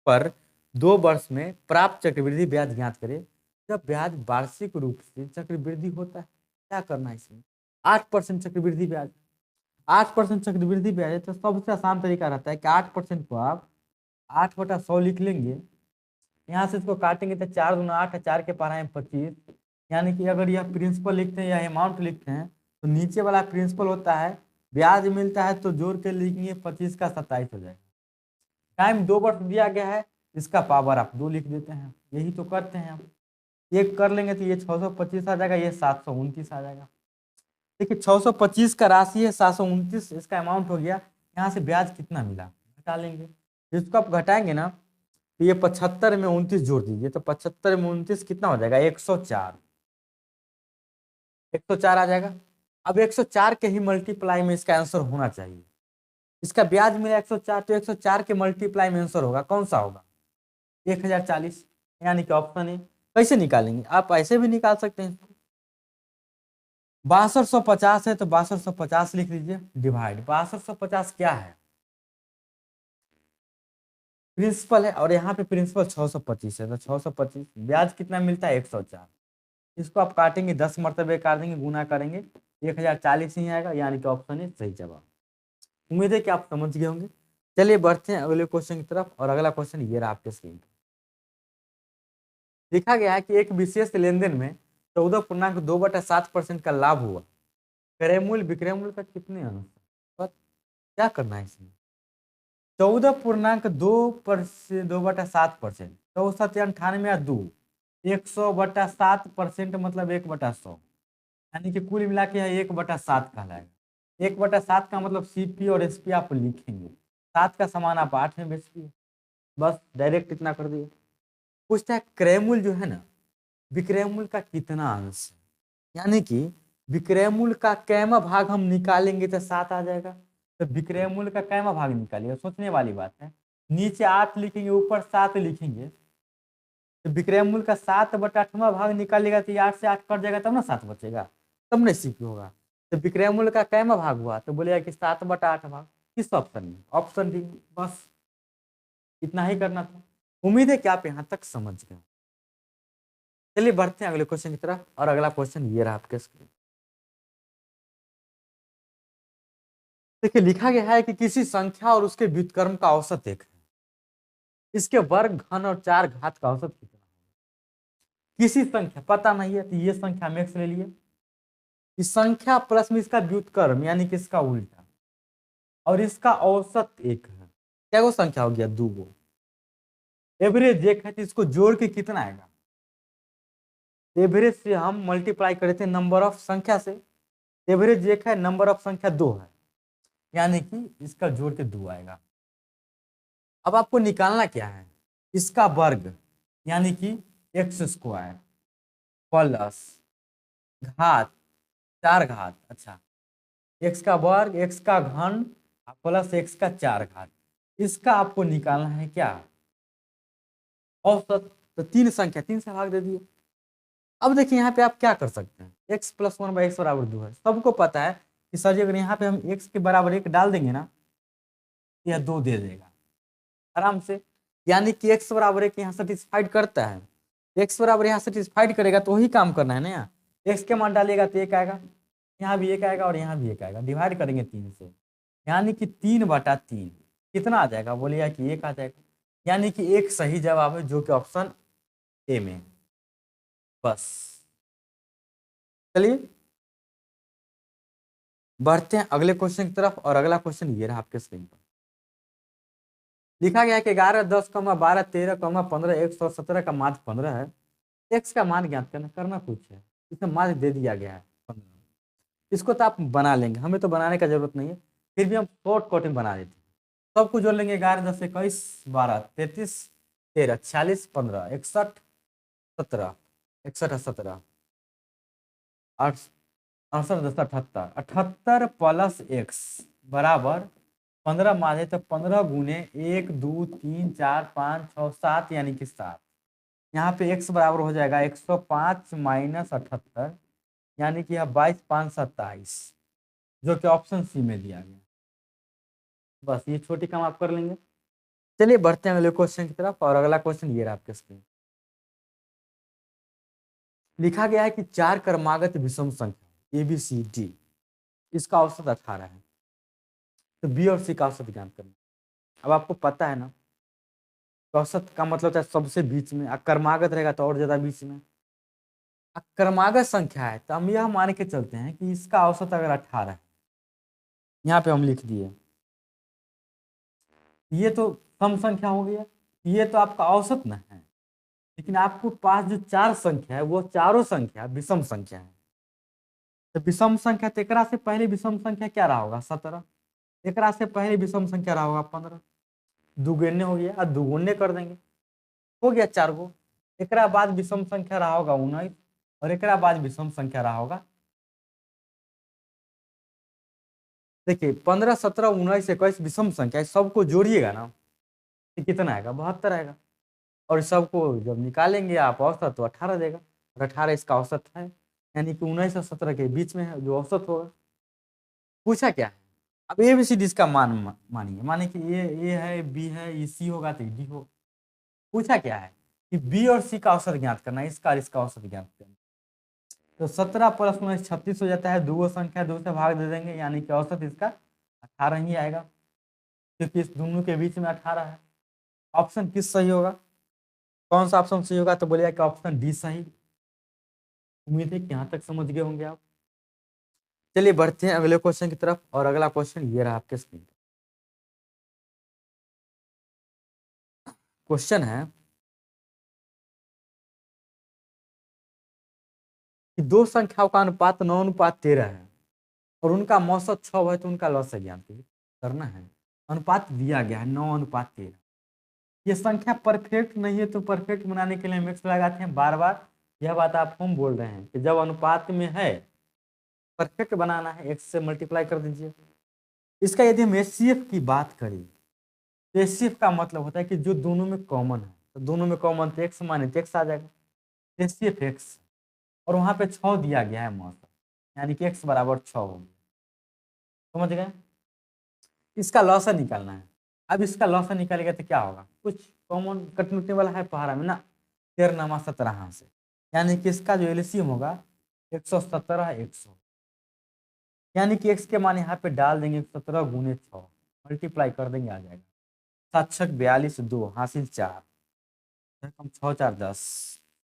Speaker 1: पर 2 वर्ष में प्राप्त चक्रवृद्धि ब्याज ज्ञात करें। जब ब्याज वार्षिक रूप से चक्रवृद्धि होता है, क्या करना है इसमें, 8% चक्रवृद्धि ब्याज, 8% चक्रवृद्धि ब्याज है, तो सबसे आसान तरीका रहता है कि 8% को आप 8/100 लिख लेंगे। यहाँ से इसको काटेंगे तो 4 दूना 8, 4 के पहाड़ा में 25, यानी कि अगर यह प्रिंसिपल लिखते हैं या अमाउंट लिखते हैं तो नीचे वाला प्रिंसिपल होता है, ब्याज मिलता है तो जोड़ के लिखेंगे 25 का 27 हो जाएगा। टाइम 2 वर्ष दिया गया है, इसका पावर आप 2 लिख देते हैं, यही तो करते हैं आप। एक कर लेंगे तो ये 625 आ जाएगा, ये 729 आ जाएगा। देखिए 625 का राशि है, 729 इसका अमाउंट हो गया। यहाँ से ब्याज कितना मिला घटा लेंगे, इसको आप घटाएंगे ना तो ये 75 में 29 जोड़ दीजिए, तो 75 में 29 कितना हो जाएगा, 104, 104 आ जाएगा। अब 104 के ही मल्टीप्लाई में इसका आंसर होना चाहिए, इसका ब्याज मिला 104, तो 104 के मल्टीप्लाई में आंसर होगा, कौन सा होगा, 1040, यानी कि ऑप्शन है। कैसे निकालेंगे, आप ऐसे भी निकाल सकते हैं, 6250 है तो 6250 लिख लीजिए, डिवाइड 6250 क्या है, प्रिंसिपल है और यहाँ पे प्रिंसिपल 625 है, तो 625 ब्याज कितना मिलता है 104। इसको आप काटेंगे 10 मरतबे काट देंगे, गुना करेंगे 1040 ही आएगा, यानी कि ऑप्शन है सही जवाब। उम्मीद है कि आप समझ गए होंगे। चलिए बढ़ते हैं अगले क्वेश्चन की तरफ, और अगला क्वेश्चन ये रहा आपके स्क्रीन पर। लिखा गया है कि एक विशेष लेन देन में 14.2/7% का लाभ हुआ, क्रय मूल्य विक्रय मूल्य का कितने अंश? बस क्या करना है इसमें? 14.2/7%, 64 98 या 2, 100/7% मतलब 1/100, यानी कि कुल मिला के 1/7 कहलाएगा। 1/7 का मतलब सीपी और एसपी आप लिखेंगे, 7 का समान आप 8 में बेचिए, बस डायरेक्ट इतना कर दिए। पूछता है क्रय मूल्य जो है ना, विक्रय मूल्य का कितना अंश है, यानी कि विक्रय मूल्य का कैमा भाग हम निकालेंगे तो 7 आ जाएगा। तो विक्रय मूल्य का कैमा भाग निकालिएगा, सोचने वाली बात है। नीचे 8 लिखेंगे, ऊपर 7 लिखेंगे, तो विक्रय मूल्य का 7/8वां भाग निकालिएगा तो 8 से 8 कट जाएगा, तब ना 7 बचेगा, तब नहीं सीपी होगा। तो विक्रय मूल्य का कैमा भाग हुआ, तो बोलेगा कि 7/8 भाग। किस ऑप्शन में? Option D. बस इतना ही करना था। उम्मीद है कि आप यहाँ तक समझ गए। चलिए बढ़ते हैं अगले क्वेश्चन की तरफ, और अगला क्वेश्चन ये रहा आपके स्क्रीन। देखिए लिखा गया है कि किसी संख्या और उसके व्युत्क्रम का औसत एक है, इसके वर्ग घन और 4 घात का औसत कितना है? किसी संख्या पता नहीं है, तो ये संख्या हम x ले लिए, इस संख्या प्लस में इसका व्युत्क्रम यानी कि इसका उल्टा, और इसका औसत एक है। क्या वो संख्या हो गया? 2 एवरेज एक है, तो इसको जोड़ के कितना आएगा? एवरेज से हम मल्टीप्लाई करे थे नंबर ऑफ संख्या से, एवरेज एक है, नंबर ऑफ संख्या 2 है, यानी कि इसका जोड़ के 2 आएगा। अब आपको निकालना क्या है? इसका वर्ग यानी कि x² प्लस घात 4 घात, अच्छा x का वर्ग, x का घन प्लस x का 4 घात, इसका आपको निकालना है क्या? औसत। तो 3 संख्या 3 से भाग दे दिए। अब देखिए यहाँ पे आप क्या कर सकते हैं, x + 1/x = 2 है, सबको पता है कि सर जी अगर यहाँ पे हम x के बराबर 1 डाल देंगे ना, यह 2 दे देगा आराम से, यानी कि x बराबर 1 यहाँ सेटिस्फाइड करता है। x बराबर यहाँ सेटिस्फाइड करेगा तो वही काम करना है ना, यहाँ x के मान डालिएगा तो 1 आएगा, यहाँ भी 1 आएगा और यहाँ भी 1 आएगा, डिवाइड करेंगे 3 से, यानी कि 3/3 कितना आ जाएगा? बोलिएगा कि 1 आ जाएगा, यानी कि एक सही जवाब है जो कि ऑप्शन ए में। बस चलिए बढ़ते हैं अगले क्वेश्चन की तरफ, और अगला क्वेश्चन ये रहा आपके स्क्रीन पर। लिखा गया है कि 11 10 12 13 15 117 का माध्य 15 है, x का मान ज्ञात करना कुछ है, इसमें माध्य दे दिया गया है 15। इसको तो आप बना लेंगे, हमें तो बनाने का जरूरत नहीं है, फिर भी हम शॉर्ट कट में बना देते हैं। सबको जोड़ लेंगे, 11 10 21 12 33 13 46 15 61 17 61 17 68 10 78 78 प्लस x बराबर 15 माने तो 15 गुने 1 2 3 4 5 6 7, यानी कि 7। यहाँ पे x बराबर हो जाएगा 105 - 78, यानी कि यह 22 5 27, जो कि ऑप्शन सी में दिया गया। बस ये छोटी काम आप कर लेंगे। चलिए बढ़ते हैं अगले क्वेश्चन की तरफ, और अगला क्वेश्चन ये रहा आपके स्क्रीन। लिखा गया है कि 4 क्रमागत विषम संख्या ABCD, इसका औसत 18 है, तो बी और सी का औसत ज्ञात करना। अब आपको पता है ना, औसत का मतलब है सबसे बीच में, क्रमागत रहेगा तो और ज्यादा बीच में। क्रमागत संख्या है तो हम यह मान के चलते हैं कि इसका औसत अगर 18 है, यहाँ पे हम लिख दिए, ये तो सम संख्या हो गया, ये तो आपका औसत न है, लेकिन आपको पास जो 4 संख्या है वो चारों संख्या विषम संख्या है। तो विषम संख्या, तो एकरा से पहले विषम संख्या क्या रहा होगा? 17, एकरा से पहले विषम संख्या रहा होगा 15, दुगुने हो गया, और दुगुने कर देंगे, हो गया 4 गो। एकरा बाद विषम संख्या रहा होगा 19, और एकरा बाद विषम संख्या रहा होगा, देखिए 15 17 19 21 विषम संख्या, सबको जोड़िएगा ना तो कितना आएगा? 72 आएगा, और सबको जब निकालेंगे आप औसत तो 18 देगा, और 18 इसका औसत है, यानी कि 19 और 17 के बीच में है जो औसत होगा। पूछा क्या है? अब ABCD इसका मानिए, माने कि ए है, बी है, ये सी होगा तो डी हो। पूछा क्या है कि बी और सी का औसत ज्ञात करना है, इसका और इसका औसत ज्ञात करना है। तो 17 प्लस 19 36 हो जाता है, दो संख्या 2 से भाग दे देंगे, यानी कि औसत इसका 18 ही आएगा, क्योंकि इस दोनों के बीच में 18 है। ऑप्शन किस सही होगा, कौन सा ऑप्शन सही होगा, तो बोलिए कि ऑप्शन डी सही। उम्मीद है कि यहाँ तक समझ गए होंगे आप। चलिए बढ़ते हैं अगले क्वेश्चन की तरफ, और अगला क्वेश्चन ये रहा आपके स्क्रीन पर। क्वेश्चन है कि दो संख्याओं का अनुपात 9:13 है और उनका औसत 6 है, तो उनका लॉस ज्ञात करना है। अनुपात दिया गया है 9:13। ये संख्या परफेक्ट नहीं है, तो परफेक्ट बनाने के लिए हम एक्स लगाते हैं बार बार। यह बात आप हम बोल रहे हैं कि जब अनुपात में है, परफेक्ट बनाना है, एक्स से मल्टीप्लाई कर दीजिए। इसका यदि हम एचसीएफ की बात करें, तो एचसीएफ का मतलब होता है कि जो दोनों में कॉमन है, तो दोनों में कॉमन तो एक्स माने तो एक्स आ जाएगा, एचसीएफ एक्स। और वहां पे 6 दिया गया है मौसम, यानी कि एक्स बराबर 6 हो गया। समझ गए। इसका लॉसा निकालना है। अब इसका लॉसा निकालेगा तो क्या होगा, कुछ कॉमन कटने वाला है पहाड़ा में ना, 13 17 से, यानी कि इसका जो एलसीएम होगा 117 100, यानी कि एक्स के मान यहाँ पे डाल देंगे 17 गुने 6, मल्टीप्लाई कर देंगे, आ जाएगा 7 छक 42 2 हासिल 4, हम 6 4 10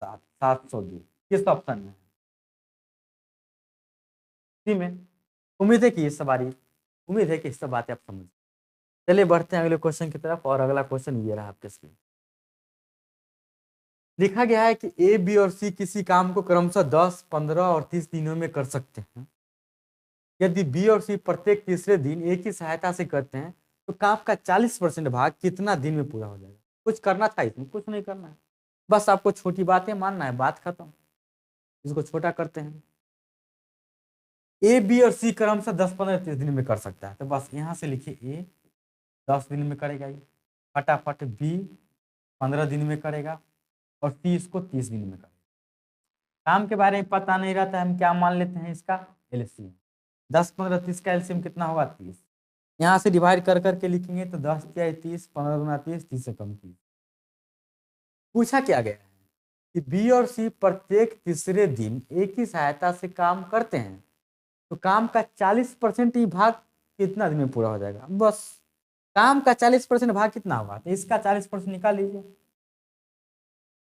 Speaker 1: 7 702। किस ऑप्शन में, सी में। उम्मीद है कि ये सब आ रही है, उम्मीद है कि इस सब बातें आप समझ। चलिए बढ़ते हैं अगले क्वेश्चन की तरफ, और अगला क्वेश्चन ये रहा आपके स्क्रीन। लिखा गया है कि ए बी और सी किसी काम को क्रमशः 10 15 और 30 दिनों में कर सकते हैं। यदि बी और सी प्रत्येक तीसरे दिन एक ही सहायता से करते हैं, तो काम का 40% भाग कितना दिन में पूरा हो जाएगा। कुछ करना था इसमें, कुछ नहीं करना है, बस आपको छोटी बातें मानना है, बात खत्म। इसको छोटा करते हैं। ए बी और सी क्रमशः 10 15 30 दिन में कर सकता है, तो बस यहां से लिखिए ए 10 दिन में करेगा ये, फटाफट बी 15 दिन में करेगा, और सी इसको 30 दिन में करेगा। काम के बारे में पता नहीं रहता है, हम क्या मान लेते हैं, इसका एलसीएम। 10 15 30 का एलसीएम कितना होगा 30। यहाँ से डिवाइड कर करके लिखेंगे तो 10 क्या 30, 15 गुना 30, 30 से कम 30। पूछा क्या गया है कि बी और सी प्रत्येक तीसरे दिन एक ही सहायता से काम करते हैं, तो काम का 40% ही भाग कितना दिन में पूरा हो जाएगा। बस काम का 40% भाग कितना होगा, तो इसका 40% निकाल लीजिए।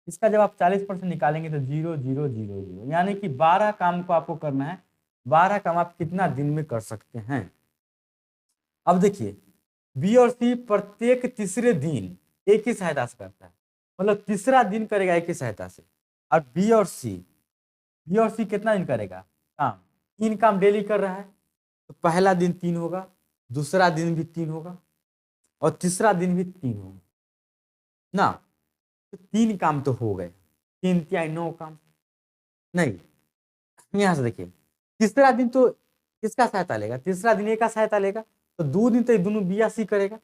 Speaker 1: इसका जब आप 40% निकालेंगे तो 0 0 0 0, यानी कि 12 काम को आपको करना है। 12 काम आप कितना दिन में कर सकते हैं। अब देखिए, बी और सी प्रत्येक तीसरे दिन एक ही सहायता से करता है, मतलब तीसरा दिन करेगा एक ही सहायता से। और बी और सी कितना दिन करेगा काम, 3 काम डेली कर रहा है, तो पहला दिन 3 होगा, दूसरा दिन भी 3 होगा, और तीसरा दिन भी 3 होगा ना। तो 3 काम तो हो गए, 3 क्या 9 काम। नहीं, यहां से देखिए, तीसरा दिन तो किसका सहायता लेगा, तीसरा दिन ए का सहायता लेगा, तो 2 दिन तक दोनों बी या सी करेगा।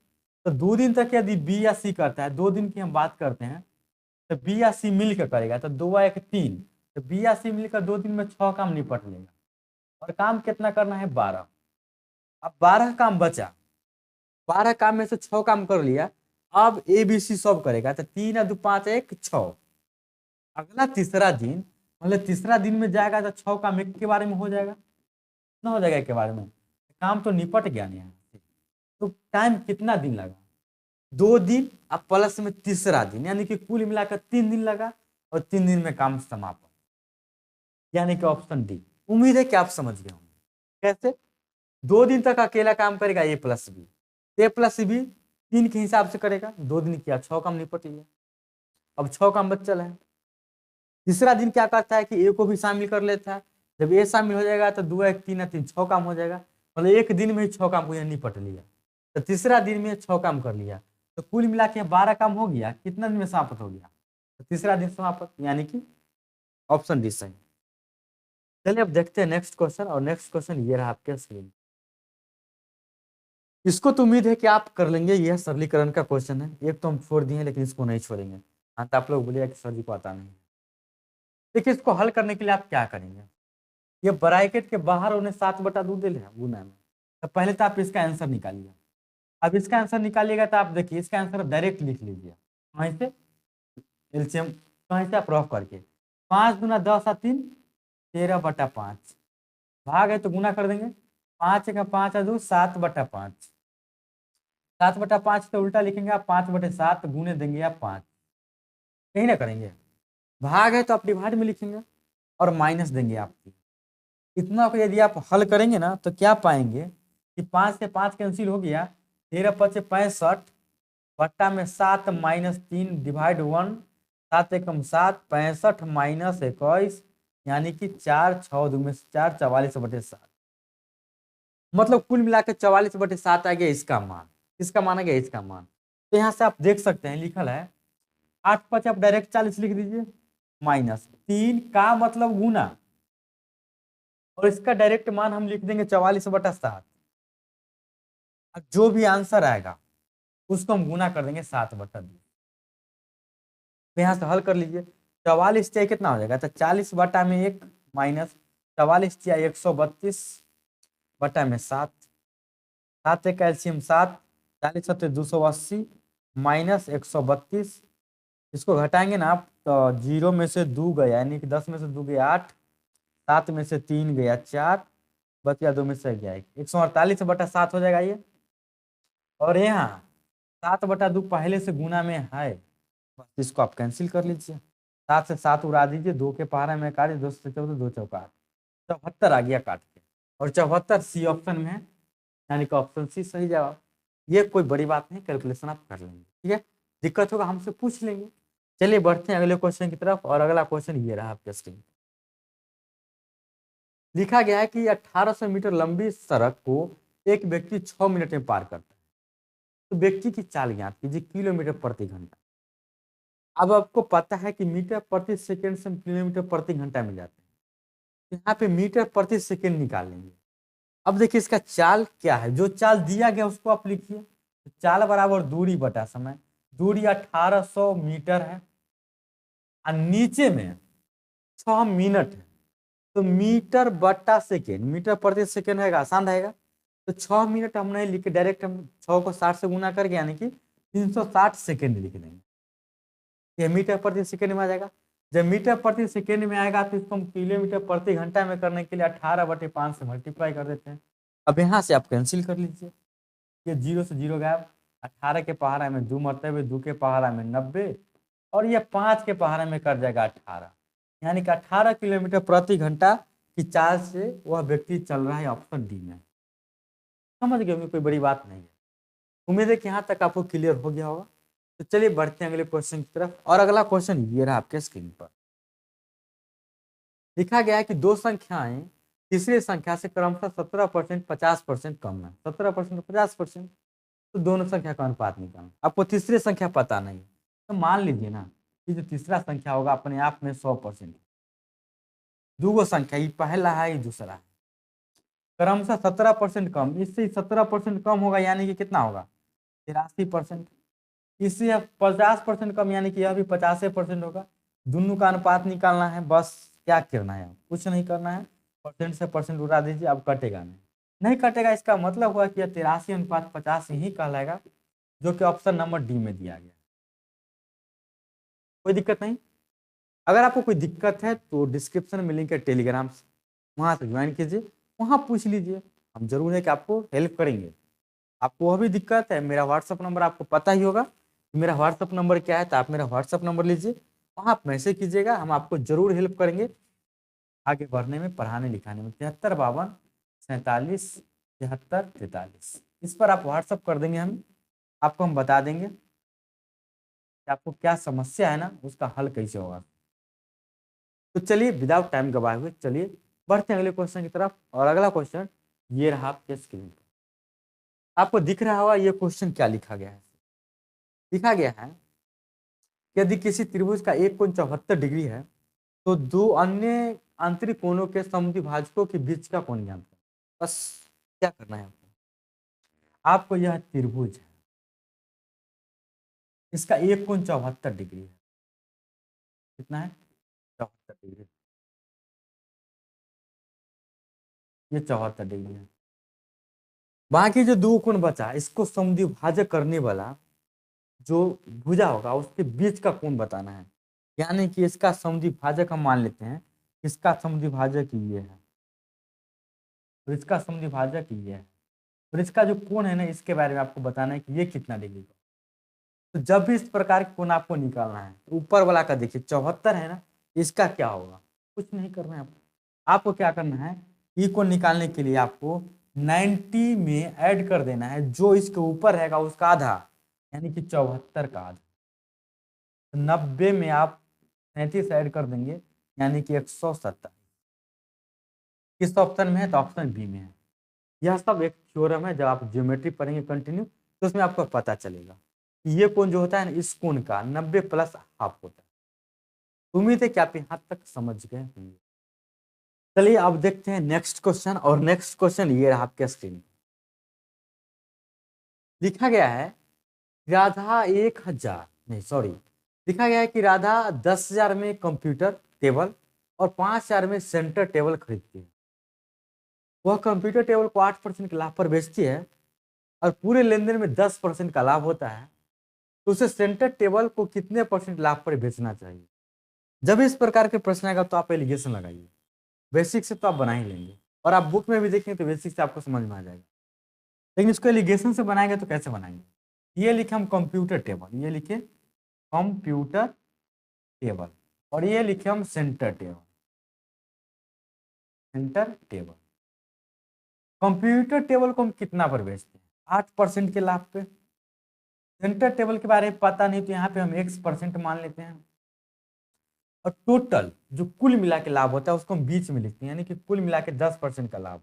Speaker 1: तो 2 दिन तक यदि बी या सी करता है, 2 दिन की हम बात करते हैं, तो बी या सी मिलकर करेगा, तो 2 1 3, तो बी या सी मिलकर 2 दिन में 6 काम निपट लेगा। और काम कितना करना है 12। अब 12 काम बचा, 12 काम में से 6 काम कर लिया। अब ए बी सी सब करेगा, तो 3 2 5 1 6। अगला तीसरा दिन, मतलब तीसरा दिन में जाएगा तो 6 काम एक के बारे में हो जाएगा ना, हो जाएगा एक के बारे में, काम तो निपट गया नहीं। तो टाइम कितना दिन लगा, 2 दिन अब प्लस में तीसरा दिन, यानी कि कुल मिलाकर 3 दिन लगा, और 3 दिन में काम समाप्त, यानी कि ऑप्शन डी। उम्मीद है कि आप समझ गए होंगे कैसे। 2 दिन तक अकेला काम करेगा ए प्लस बी, ए प्लस बी 3 के हिसाब से करेगा, 2 दिन किया 6 काम निपट गया। अब 6 काम बचल है। तीसरा दिन क्या करता है कि ए को भी शामिल कर लेता है, जब ए शामिल हो जाएगा तो 2 1 3 3 6 काम हो जाएगा, मतलब एक दिन में ही 6 काम को यह निपट लिया। तो तीसरा दिन में 6 काम कर लिया, तो कुल मिला के 12 काम हो गया, कितना दिन में समाप्त हो गया, तो तीसरा दिन समाप्त, यानी कि ऑप्शन डी सही। चलिए अब देखते हैं नेक्स्ट क्वेश्चन, और नेक्स्ट क्वेश्चन ये रहा आपके स्क्रीन। इसको तो उम्मीद है कि आप कर लेंगे, यह सरलीकरण का क्वेश्चन है। एक तो हम छोड़ दिए हैं, लेकिन इसको नहीं छोड़ेंगे। हाँ, तो आप लोग बोलिए कि सर जी को आता नहीं। देखिए, इसको हल करने के लिए आप क्या करेंगे, ये ब्रैकेट के बाहर उन्हें 7/2 दे गुना में, तो पहले तो आप इसका आंसर निकालिए। अब इसका आंसर निकालिएगा तो आप देखिए इसका आंसर डायरेक्ट लिख लीजिए वहीं से, एलसीएम वहीं से आप रफ करके, 5 दूना 10 और 3 13/5, भाग है तो गुना कर देंगे, 5 का 5 और 2 7/5, 7/5 तो उल्टा लिखेंगे आप, 5/7 गुने देंगे आप 5, यही ना करेंगे। भाग है तो आप डिवाइड में लिखेंगे और माइनस देंगे आप। इतना को यदि आप हल करेंगे ना तो क्या पाएंगे कि 5 से 5 कैंसिल हो गया, 13×5 = 65, बट्टा में 7 -3 डिवाइड 1, 7 एकम 7, 65 - 21, यानी कि 4 6 2 में 4 44/7, मतलब कुल मिला के 44/7 आ गया इसका मान। इसका मान आ गया इसका मान। तो यहाँ से आप देख सकते हैं लिखल है 8×5 आप डायरेक्ट 40 लिख दीजिए, -3 का मतलब गुना, और इसका डायरेक्ट मान हम लिख देंगे 44/7। अब जो भी आंसर आएगा उसको हम गुना कर देंगे 7/2। तो यहाँ से हल कर लीजिए, 44 चाहिए कितना हो जाएगा, तो 40/1 माइनस 44 चाहिए 132/7, 7 एक एलसीएम 7, 40×7 = 280 माइनस 132, इसको घटाएंगे ना आप तो 0 में से 2 गया, यानी कि 10 में से 2 गया 8, 7 में से 3 गया 4, बच गया 2 में से गया 148/7 हो जाएगा ये। और यहाँ 7/2 पहले से गुना में है, बस इसको आप कैंसिल कर लीजिए, 7 से 7 उड़ा दीजिए, 2 के पहाड़ा में काट, 2 से 14 2 चौका 74 आ गया काट के, और 74 सी ऑप्शन में है, यानी कि ऑप्शन सी सही जवाब। ये कोई बड़ी बात नहीं, कैलकुलेशन आप कर लेंगे, ठीक है। दिक्कत होगा हमसे पूछ लेंगे। चलिए बढ़ते हैं अगले क्वेश्चन की तरफ, और अगला क्वेश्चन ये रहा आपके स्क्रीन। लिखा गया है कि 1800 मीटर लंबी सड़क को एक व्यक्ति 6 मिनट में पार करता है, तो व्यक्ति की चाल ज्ञात कीजिए किलोमीटर प्रति घंटा। अब आपको पता है कि मीटर प्रति सेकंड से हम किलोमीटर प्रति घंटा में जाते हैं, तो यहाँ पे मीटर प्रति सेकंड निकालेंगे। अब देखिए इसका चाल क्या है, जो चाल दिया गया उसको आप लिखिए, तो चाल बराबर दूरी बटा समय, दूरी 1800 मीटर है और नीचे में 6 मिनट है, तो मीटर बटा सेकेंड, मीटर प्रति सेकेंड रहेगा, आसान रहेगा। तो 6 मिनट हम नहीं लिखे, डायरेक्ट हम 6 को 60 से गुना करके यानी कि 360 सेकेंड लिख देंगे, ये मीटर प्रति सेकेंड में आ जाएगा। जब मीटर प्रति सेकेंड में आएगा तो इसको हम किलोमीटर प्रति घंटा में करने के लिए 18/5 से मल्टीप्लाई कर देते हैं। अब यहाँ से आप कैंसिल कर लीजिए, ये 0 से 0 गायब, 18 के पहाड़ा में 2 मरतबे, 2 के पहाड़ा में 90, और ये 5 के पहाड़ा में कर जाएगा 18, यानी कि 18 किलोमीटर प्रति घंटा की चाल से वह व्यक्ति चल रहा है, ऑप्शन डी में। समझ गए होंगे, कोई बड़ी बात नहीं है। उम्मीद है कि यहाँ तक आपको क्लियर हो गया होगा। तो चलिए बढ़ते हैं अगले क्वेश्चन की तरफ, और अगला क्वेश्चन ये रहा आपके स्क्रीन पर। लिखा गया है कि दो संख्याएं तीसरी संख्या से क्रमशः 17% 50% कम है, 17% 50%, तो दोनों संख्या का अनुपात निकालना। आपको तीसरी संख्या पता नहीं, तो मान लीजिए ना कि जो तीसरा संख्या होगा अपने आप में 100%, दूगो संख्या, ये पहला है ये दूसरा है, क्रमशः 17% कम, इससे 17% कम होगा यानी कि कितना होगा 83%, इससे 50% कम यानी कि यह भी 50% होगा। दोनों का अनुपात निकालना है, बस क्या करना है, कुछ नहीं करना है, परसेंट से परसेंट उड़ा दीजिए, अब कटेगा नहीं, नहीं कटेगा, इसका मतलब हुआ कि 83:50 ही कहलाएगा, जो कि ऑप्शन नंबर डी में दिया गया। कोई दिक्कत नहीं। अगर आपको कोई दिक्कत है तो डिस्क्रिप्शन में लिंक है टेलीग्राम से, वहाँ से ज्वाइन कीजिए, वहाँ पूछ लीजिए, हम जरूर है कि आपको हेल्प करेंगे। आपको वह भी दिक्कत है, मेरा व्हाट्सअप नंबर आपको पता ही होगा, मेरा व्हाट्सअप नंबर क्या है, तो आप मेरा व्हाट्सअप नंबर लीजिए, वहाँ आप मैसेज कीजिएगा, हम आपको जरूर हेल्प करेंगे आगे बढ़ने में, पढ़ाने लिखाने में। 73 52 47 73 43, इस पर आप व्हाट्सअप कर देंगे, हम आपको हम बता देंगे कि आपको क्या समस्या है ना, उसका हल कैसे होगा। तो चलिए विदाउट टाइम गवाए हुए चलिए बढ़ते हैं अगले क्वेश्चन की तरफ, और अगला क्वेश्चन ये रहा आपके स्क्रीन पर। आपको दिख रहा होगा ये क्वेश्चन क्या लिखा गया है। लिखा गया है यदि किसी त्रिभुज का एक कोण 74 डिग्री है तो दो अन्य आंतरिक कोणों के समद्विभाजकों के बीच का कोण ज्ञात करें। बस क्या करना है आपको, आपको यह त्रिभुज है, इसका एक कोण 74 डिग्री है, कितना है 74 डिग्री, ये 74 डिग्री है। बाकी जो दो कोण बचा इसको समद्विभाजक करने वाला जो भुजा होगा उसके बीच का कोण बताना है। यानी कि इसका समद्विभाजक हम मान लेते हैं, इसका समद्विभाजक ये है और इसका समद्विभाजक ये है, और इसका जो कोण है ना इसके बारे में आपको बताना है कि ये कितना डिग्री का। तो जब भी इस प्रकार के कोण आपको निकालना है तो ऊपर वाला का देखिए 74 है ना, इसका क्या होगा, कुछ नहीं करना है आपको। आपको क्या करना है, ई कोण निकालने के लिए आपको 90 में ऐड कर देना है जो इसके ऊपर रहेगा उसका आधा, यानी कि 74 का आधा। तो 90 में आप 37 ऐड कर देंगे यानी कि 170। किस ऑप्शन में है, तो ऑप्शन बी में है। यह सब एक थ्योरम है, जब आप ज्योमेट्री पढ़ेंगे कंटिन्यू तो उसमें आपको पता चलेगा। ये कोण जो होता है ना इस कोण का 90 प्लस हाफ होता है। उम्मीद है कि आप यहाँ तक समझ गए होंगे। चलिए अब देखते हैं नेक्स्ट क्वेश्चन, और नेक्स्ट क्वेश्चन ये रहा आपके स्क्रीन। लिखा गया है राधा 1000 नहीं सॉरी, लिखा गया है कि राधा 10,000 में कंप्यूटर टेबल और 5,000 में सेंटर टेबल खरीदती है। वह कंप्यूटर टेबल को 8% के लाभ पर बेचती है और पूरे लेन देन में 10% का लाभ होता है, तो उसे सेंटर टेबल को कितने % लाभ पर बेचना चाहिए। जब इस प्रकार के प्रश्न आएगा तो आप एलिगेशन लगाइए। बेसिक से तो आप बना ही लेंगे, और आप बुक में भी देखेंगे तो बेसिक से आपको समझ में आ जाएगा, लेकिन इसको एलिगेशन से बनाएंगे तो कैसे बनाएंगे। ये लिखे हम कंप्यूटर टेबल, ये लिखे कंप्यूटर टेबल, और ये लिखे हम centre table, centre table. Computer table को हम कितना पर बेचते हैं, 8% के लाभ पे। सेंटर टेबल के बारे में पता नहीं तो यहाँ पे हम x% मान लेते हैं, और टोटल जो कुल मिला के लाभ होता है उसको हम बीच में लिखते हैं, यानी कि कुल मिला के 10% का लाभ।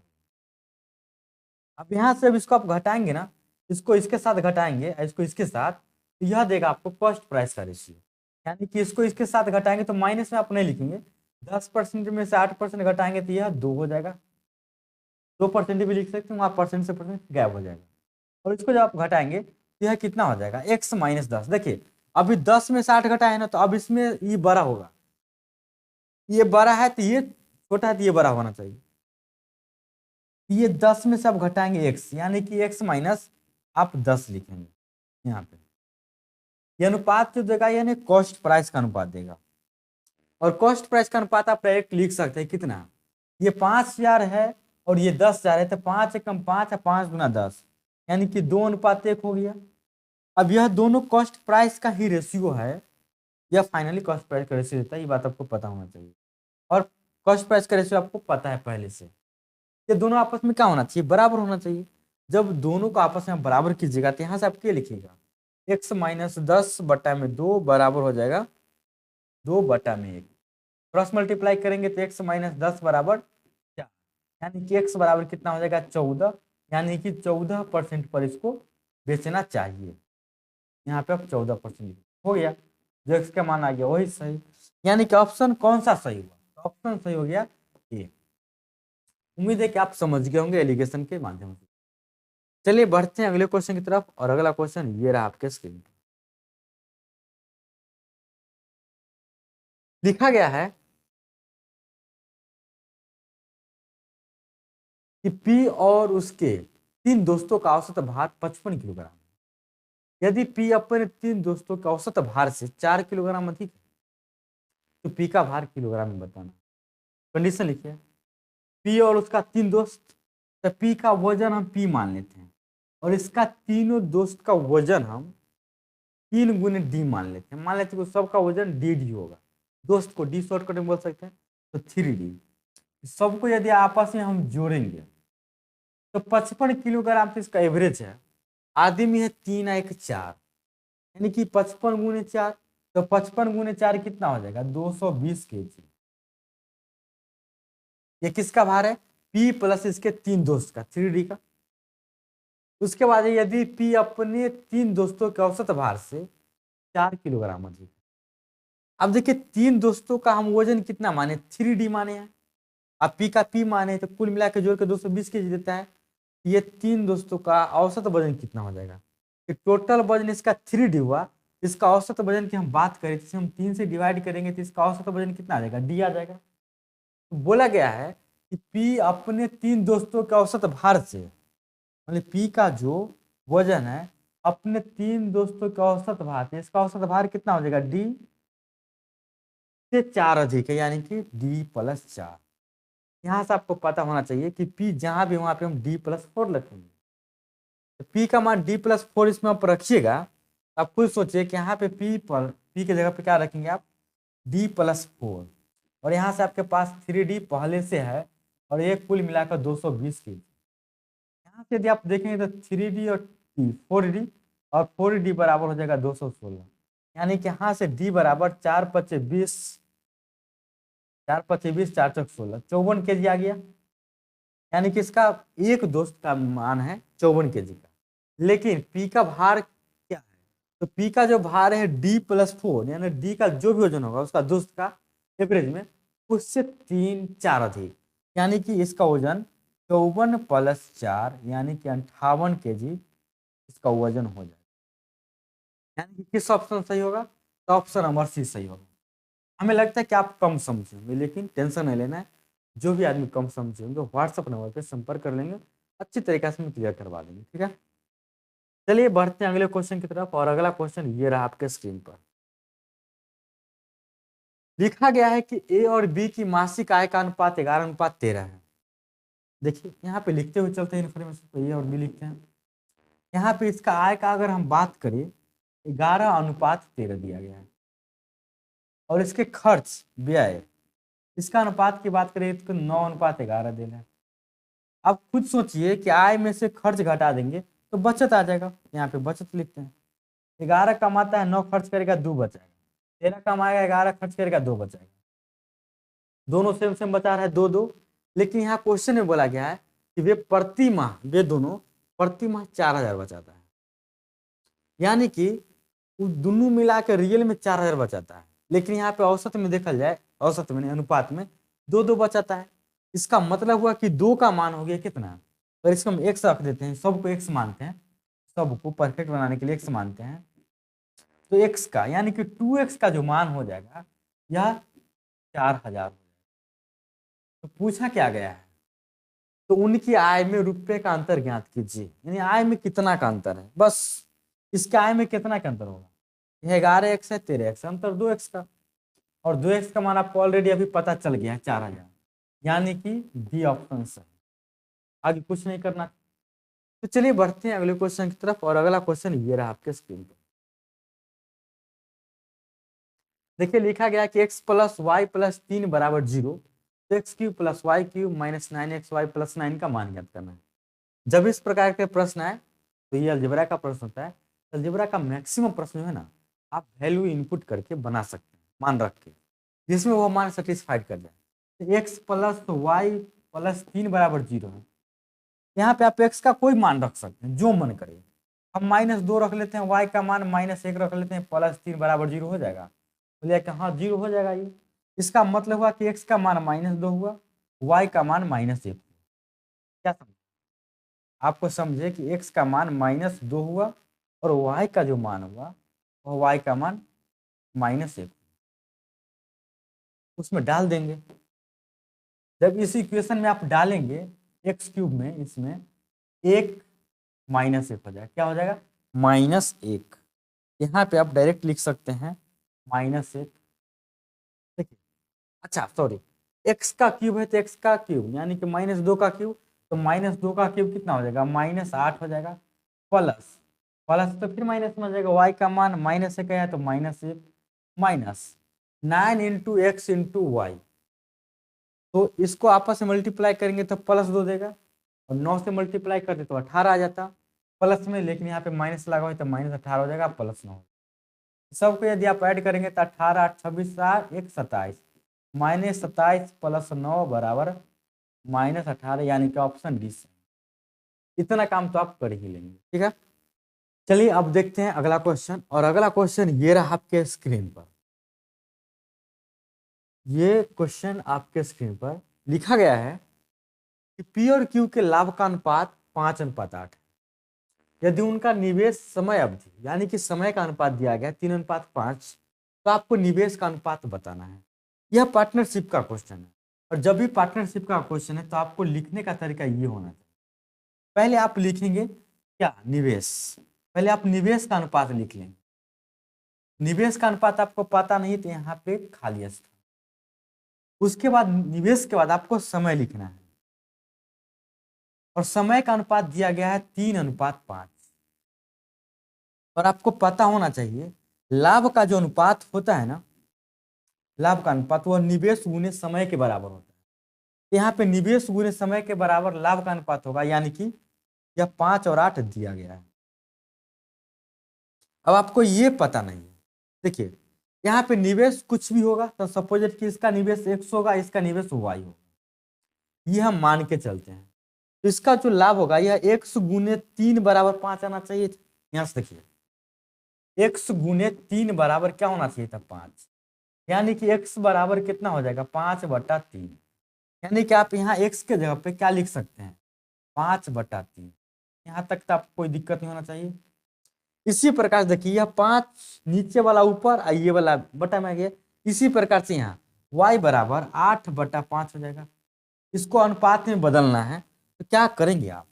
Speaker 1: अब यहाँ से अब इसको आप घटाएंगे ना, इसको इसके साथ घटाएंगे, इसको इसके साथ, तो यह देगा आपको कॉस्ट प्राइस का रेशियो। यानी कि इसको इसके साथ घटाएंगे तो माइनस में आप नहीं लिखेंगे, 10% में से 8% घटाएंगे तो यह 2 हो जाएगा। 2% भी लिख सकते हैं, वहाँ परसेंट से परसेंट गैप हो जाएगा। और इसको जब आप घटाएंगे तो यह कितना हो जाएगा, x माइनस 10। देखिए अभी 10 में से 8 घटा है ना, तो अब इसमें ये बड़ा होगा, ये बड़ा है तो ये छोटा है तो ये बड़ा होना चाहिए। ये 10 में से आप घटाएंगे x, यानी कि x माइनस आप 10 लिखेंगे यहाँ पे। ये अनुपात जो देगा यानी कॉस्ट प्राइस का अनुपात देगा, और कॉस्ट प्राइस का अनुपात आप डायरेक्ट लिख सकते हैं कितना, ये 5,000 है और ये 10,000 है, तो 5 एकम 5 है, 5 गुना 10, यानी कि 2:1 हो गया। अब यह दोनों कॉस्ट प्राइस का ही रेशियो है, यह फाइनली कॉस्ट प्राइस का रेशियो देता है, ये बात आपको पता होना चाहिए। और कॉस्ट प्राइस का रेशियो आपको पता है पहले से, ये दोनों आपस में क्या होना चाहिए, बराबर होना चाहिए। जब दोनों को आपस में बराबर कीजिएगा तो यहाँ से आप क्या लिखिएगा, x माइनस 10 बटा में 2 बराबर हो जाएगा 2 बटा में 1। क्रॉस मल्टीप्लाई करेंगे तो x माइनस 10 बराबर 4, यानी कि x बराबर कितना हो जाएगा 14, यानी कि 14% पर इसको बेचना चाहिए। यहाँ पे आप 14% हो गया, जो x का मान आ गया वही सही, यानी कि ऑप्शन कौन सा सही हुआ, ऑप्शन सही हो गया ए। उम्मीद है कि आप समझ गए होंगे एलिगेशन के माध्यम से। चलिए बढ़ते हैं अगले क्वेश्चन की तरफ, और अगला क्वेश्चन ये रहा आपके स्क्रीन पर। लिखा गया है कि पी और उसके 3 दोस्तों का औसत भार 55 किलोग्राम। यदि पी अपने 3 दोस्तों के औसत भार से 4 किलोग्राम अधिक है तो पी का भार किलोग्राम में बताना। कंडीशन लिखिए, पी और उसका 3 दोस्त, तो पी का वजन हम पी मान लेते हैं, और इसका तीनों दोस्त का वजन हम 3 गुने डी मान लेते हैं। मान लेते हैं कि सबका वजन डी होगा, दोस्त को डी शॉर्टकट में बोल सकते हैं, तो 3D। सबको यदि आपस में हम जोड़ेंगे तो 55 किलोग्राम तो इसका एवरेज है। आदमी है 3 1 4, यानी कि 55 गुने 4, तो 55 गुने 4 कितना हो जाएगा 220 kg। ये किसका भार है, पी प्लस इसके 3 दोस्त का 3D का। उसके बाद यदि पी अपने 3 दोस्तों के औसत भार से 4 किलोग्राम अधिक। अब देखिए 3 दोस्तों का हम वजन कितना माने 3D माने हैं, अब पी का पी माने तो कुल मिला के जोड़ के 220 kg देता है। ये 3 दोस्तों का औसत वजन कितना हो जाएगा, कि टोटल वजन इसका 3D हुआ, इसका औसत वजन की हम बात करें तो हम 3 से डिवाइड करेंगे तो इसका औसत वजन कितना आ जाएगा, डी आ जाएगा। तो बोला गया है कि पी अपने 3 दोस्तों के औसत भार से मतलब पी का जो वजन है अपने 3 दोस्तों के औसत भार थे, इसका औसत भार कितना हो जाएगा, डी से 4 अधिक है, यानी कि D+4। यहाँ से आपको पता होना चाहिए कि पी जहां भी वहां पे हम D+4 रखेंगे। तो पी का मान D+4 इसमें आप रखिएगा। आप खुद सोचिए कि यहाँ पे पी की जगह पे क्या रखेंगे आप, D+4, और यहाँ से आपके पास 3D पहले से है और एक कुल मिलाकर 220 kg। यहाँ से यदि आप देखेंगे तो 3D और 4D, और 4D बराबर हो जाएगा 216, यानी कि यहाँ से D बराबर 4×5=20, 4×5=20, 4×4=16, 54 kg आ गया। यानी कि इसका एक दोस्त का मान है 54 kg का। लेकिन पी का भार क्या है, तो पी का जो भार है D+4, यानी डी का जो भी वजन होगा उसका दोस्त का एवरेज में उससे 3-4 अधिक, यानी कि इसका वजन 54+4 यानी कि 58 kg इसका वजन हो जाएगा। यानी कि किस ऑप्शन सही होगा, तो ऑप्शन नंबर सी सही होगा। हमें लगता है कि आप कम समझेंगे, लेकिन टेंशन नहीं लेना है। जो भी आदमी कम समझे होंगे व्हाट्सएप नंबर पे संपर्क कर लेंगे, अच्छी तरीके से हम क्लियर करवा देंगे, ठीक है। चलिए बढ़ते हैं अगले क्वेश्चन की तरफ, और अगला क्वेश्चन ये रहा आपके स्क्रीन पर। लिखा गया है कि ए और बी की मासिक आय का अनुपात 11:13 है। देखिए यहाँ पे लिखते हुए चलते हैं इन्फॉर्मेशन को, ए और बी लिखते हैं। यहाँ पे इसका आय का अगर हम बात करें 11:13 दिया गया है, और इसके खर्च व्यय इसका अनुपात की बात करें तो 9:11 देना है। अब खुद सोचिए कि आय में से खर्च घटा देंगे तो बचत आ जाएगा, यहाँ पे बचत लिखते हैं। 11 कमाता है, 9 खर्च करेगा, 2 बचाएगा। 13 कमाएगा, 11 खर्च करेगा, 2 बचाएगा। दोनों सेम सेम बचा रहा है, 2-2। लेकिन यहाँ क्वेश्चन में बोला गया है कि वे दोनों प्रति माह 4,000 बचाता है, यानी कि दोनों मिला के रियल में 4,000 बचाता है। लेकिन यहाँ पे औसत में देखा जाए, औसत में अनुपात में 2-2 बचाता है। इसका मतलब हुआ कि 2 का मान हो गया कितना, अगर इसको हम x रख देते हैं, सबको x मानते हैं, सबको परफेक्ट बनाने के लिए x मानते हैं, तो x का यानी कि 2x का जो मान हो जाएगा यह 4,000 हो जाएगा। तो पूछा क्या गया है, तो उनकी आय में रुपए का अंतर ज्ञात कीजिए, यानी आय में कितना का अंतर है, बस इसके आय में कितना का अंतर होगा। यह 11x है, 13x, अंतर 2x का, और 2x का मान आपको ऑलरेडी अभी पता चल गया है 4,000, यानी कि डी ऑप्शन सही। आगे कुछ नहीं करना। तो चलिए बढ़ते हैं अगले क्वेश्चन की तरफ, और अगला क्वेश्चन ये रहा आपके स्क्रीन पर। देखिए लिखा गया कि x+y+3 = 0, तो x³ + y³ -9xy+9 का मान ज्ञात करना है। जब इस प्रकार के प्रश्न आए तो ये अलजेब्रा का प्रश्न होता है। अलजेब्रा का मैक्सिमम प्रश्न है ना, आप वैल्यू इनपुट करके बना सकते हैं मान रख के, जिसमें वो मान सेटिस्फाइड कर जाए। x+y+3 = 0 है, यहाँ पे आप x का कोई मान रख सकते हैं जो मन करे। हम -2 रख लेते हैं, y का मान -1 रख लेते हैं, +3 = 0 हो जाएगा। बोलिए कि हाँ 0 हो जाएगा। ये इसका मतलब हुआ कि x का मान -2 हुआ, y का मान -1। क्या समझे, आपको समझे कि x का मान -2 हुआ और y का जो मान हुआ वह y का मान -1 उसमें डाल देंगे। जब इस इक्वेशन में आप डालेंगे x³ में, इसमें 1 -1 हो जाएगा। क्या हो जाएगा, -1। यहाँ पे आप डायरेक्ट लिख सकते हैं -1। देखिए अच्छा सॉरी, x का क्यूब है तो x का क्यूब यानी कि -2 का क्यूब, तो -2 का क्यूब कितना हो जाएगा, -8 हो जाएगा। प्लस प्लस तो फिर माइनस में हो जाएगा, y का मान -1 है तो -1 माइनस 9 × x × y, तो इसको आपस में मल्टीप्लाई करेंगे तो +2 देगा, और 9 से मल्टीप्लाई करते तो 18 आ जाता प्लस में, लेकिन यहाँ पे माइनस लगा हुआ है तो -18 हो जाएगा, +9। सबको यदि आप ऐड करेंगे तो 18 8 26 1 27, -27 + 9 = -18, यानी कि ऑप्शन डी से। इतना काम तो आप कर ही लेंगे, ठीक है। चलिए अब देखते हैं अगला क्वेश्चन, और अगला क्वेश्चन ये रहा आपके स्क्रीन पर। ये क्वेश्चन आपके स्क्रीन पर लिखा गया है कि पी और क्यू के लाभ का अनुपात 5:8 है। यदि उनका निवेश समय अवधि यानी कि समय का अनुपात दिया गया 3:5, तो आपको निवेश का अनुपात बताना है। यह पार्टनरशिप का क्वेश्चन है, और जब भी पार्टनरशिप का क्वेश्चन है तो आपको लिखने का तरीका ये होना चाहिए। पहले आप लिखेंगे क्या, निवेश। पहले आप निवेश का अनुपात लिख लेंगे। निवेश का अनुपात आपको पता नहीं तो यहाँ पे खाली स्थान। उसके बाद निवेश के बाद आपको समय लिखना है, और समय का अनुपात दिया गया है 3:5। और आपको पता होना चाहिए लाभ का जो अनुपात होता है ना, लाभ का अनुपात वो निवेश गुने समय के बराबर होता है। यहाँ पे निवेश गुने समय के बराबर लाभ का अनुपात होगा, यानी कि यह 5 और 8 दिया गया है। अब आपको ये पता नहीं है, देखिए यहाँ पे निवेश कुछ भी होगा तो सपोज कि इसका निवेश x होगा, इसका निवेश y होगा, ये हम मान के चलते हैं। तो इसका जो लाभ होगा यह x गुने 3 बराबर 5 आना चाहिए। यहाँ से देखिए x गुने 3 बराबर क्या होना चाहिए था, 5। यानी कि x बराबर कितना हो जाएगा, 5/3। यानी कि आप यहाँ x के जगह पे क्या लिख सकते हैं, 5/3। यहाँ तक तो आपको कोई दिक्कत नहीं होना चाहिए। इसी प्रकार से देखिए यह 5 नीचे वाला ऊपर और ये वाला बटा में गया। इसी प्रकार से यहाँ y बराबर 8/5 हो जाएगा। इसको अनुपात में बदलना है तो क्या करेंगे आप,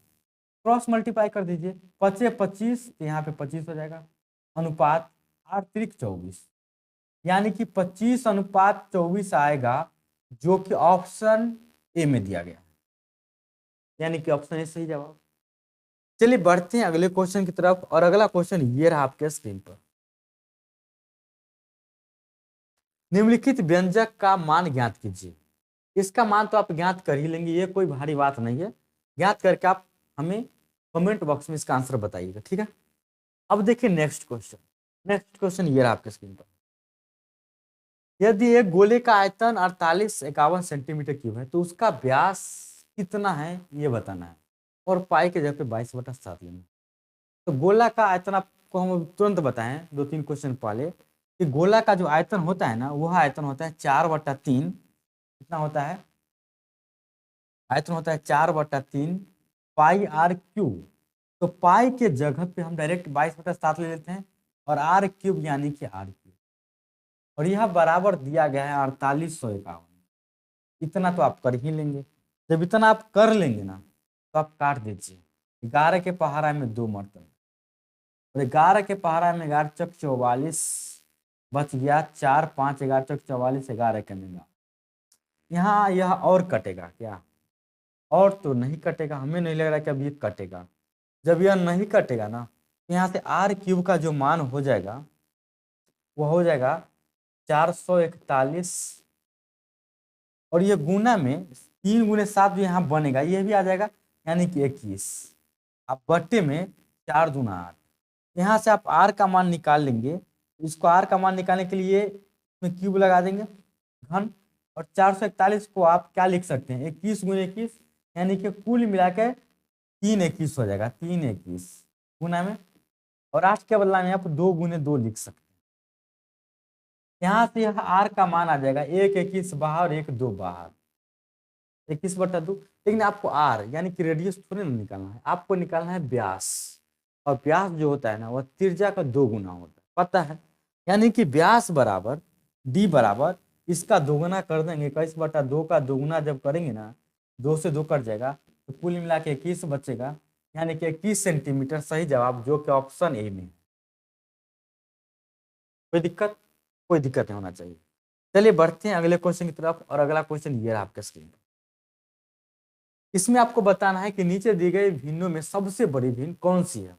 Speaker 1: क्रॉस मल्टीप्लाई कर दीजिए। 5×25 तो यहाँ पे 25 हो जाएगा, अनुपात 8×3 = 24। यानी कि 25:24 आएगा, जो कि ऑप्शन ए में दिया गया है। यानी कि ऑप्शन ए सही जवाब। चलिए बढ़ते हैं अगले क्वेश्चन की तरफ, और अगला क्वेश्चन ये रहा आपके स्क्रीन पर। निम्नलिखित व्यंजक का मान ज्ञात कीजिए। इसका मान तो आप ज्ञात कर ही लेंगे, ये कोई भारी बात नहीं है। ज्ञात करके आप हमें कमेंट बॉक्स में इसका आंसर बताइएगा, ठीक है। अब देखिए नेक्स्ट क्वेश्चन। नेक्स्ट क्वेश्चन ये रहा आपके स्क्रीन पर। यदि एक गोले का आयतन 48-51 सेंटीमीटर क्यूब है तो उसका व्यास कितना है ये बताना है, और पाई के जगह पे 22/7 लेना। तो गोला का आयतन आपको हम तुरंत बताएं 2-3 क्वेश्चन पहले कि गोला का जो आयतन होता है ना, वह आयतन होता है 4/3। कितना होता है, आयतन होता है 4/3 पाई आर क्यूब। तो पाई के जगह पे हम डायरेक्ट 22/7 ले लेते हैं, और आर क्यूब यानी कि आर क्यूब, और यह बराबर दिया गया है 4851। इतना तो आप कर ही लेंगे। जब इतना आप कर लेंगे ना तो आप काट दीजिए। 11 के पहाड़ा में 2 मरतबा, और 11 के पहाड़ा में 11×4 = 44 बच गया 4, 5 11×4 = 44, 11 कमेगा। यहाँ यह और कटेगा क्या, और तो नहीं कटेगा, हमें नहीं लग रहा कि अब ये कटेगा। जब यह नहीं कटेगा ना, यहाँ से आर क्यूब का जो मान हो जाएगा वो हो जाएगा 441, और ये गुना में 3×7 जो यहाँ बनेगा ये भी आ जाएगा, यानी कि 21। आप बट्टे में 4×2=8। यहाँ से आप आर का मान निकाल लेंगे। इसको आर का मान निकालने के लिए इसमें क्यूब लगा देंगे घन, और 441 को आप क्या लिख सकते हैं, 21×21, यानी कि कुल मिलाकर 321 हो जाएगा। 321 गुना में, और 8 के बदला में आप 2×2 लिख सकते हैं। यहाँ से यह आर का मान आ जाएगा 1 21 बाहर, 1 2 बाहर, 21/2। लेकिन आपको आर यानी कि रेडियस थोड़ी ना निकालना है, आपको निकालना है व्यास। और व्यास जो होता है ना वह त्रिज्या का 2 गुना होता है, पता है। यानी कि व्यास बराबर डी बराबर इसका 2 गुना कर देंगे। 21/2 का 2 गुना जब करेंगे ना, 2 से 2 कट जाएगा, तो कुल मिला के 21 बचेगा, यानी कि 21 सेंटीमीटर सही जवाब, जो कि ऑप्शन ए में है। कोई दिक्कत, कोई दिक्कत नहीं होना चाहिए। चलिए बढ़ते हैं अगले क्वेश्चन की तरफ, और अगला क्वेश्चन ये रहा आपके स्क्रीन पर। इसमें आपको बताना है कि नीचे दी गई भिन्नों में सबसे बड़ी भिन्न कौन सी है।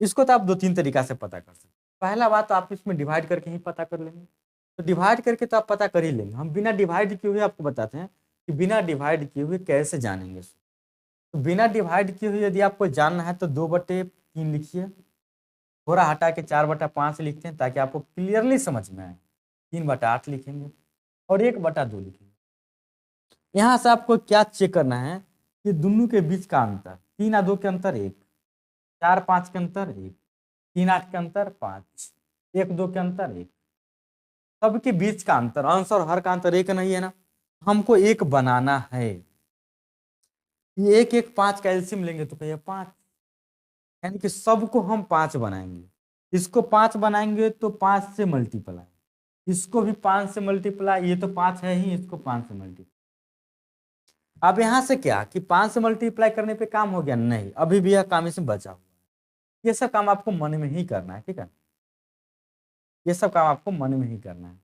Speaker 1: इसको तो आप 2-3 तरीका से पता कर सकते हैं। पहला बात तो आप इसमें डिवाइड करके ही पता कर लेंगे। तो डिवाइड करके तो आप पता कर ही लेंगे। हम बिना डिवाइड किए हुए आपको बताते हैं कि बिना डिवाइड किए हुए कैसे जानेंगे। तो बिना डिवाइड किए हुए यदि आपको जानना है तो 2/3 लिखिए, थोड़ा हटा के 4/5 लिखते हैं ताकि आपको क्लियरली समझ में आए। 3/8 लिखेंगे, और 1/2 लिखेंगे। यहाँ से आपको क्या चेक करना है कि दोनों के बीच का अंतर, 3 और 2 के अंतर 1, 4 5 के अंतर 1, 3 8 के अंतर 5, 1 2 के अंतर 1। सबके बीच का अंतर, अंश और हर का अंतर 1 नहीं है ना, हमको 1 बनाना है। ये 1 1 5 का एलसीएम लेंगे तो कहिए 5, यानी कि सबको हम 5 बनाएंगे। इसको 5 बनाएंगे तो 5 से मल्टीप्लाई, इसको भी 5 से मल्टीप्लाई, ये तो 5 है ही, इसको 5 से मल्टीप्लाई। अब यहाँ से क्या कि 5 से मल्टीप्लाई करने पे काम हो गया? नहीं, अभी भी यह काम इसमें बचा हुआ है। ये सब काम आपको मन में ही करना है, ठीक है? ये सब काम आपको मन में ही करना है।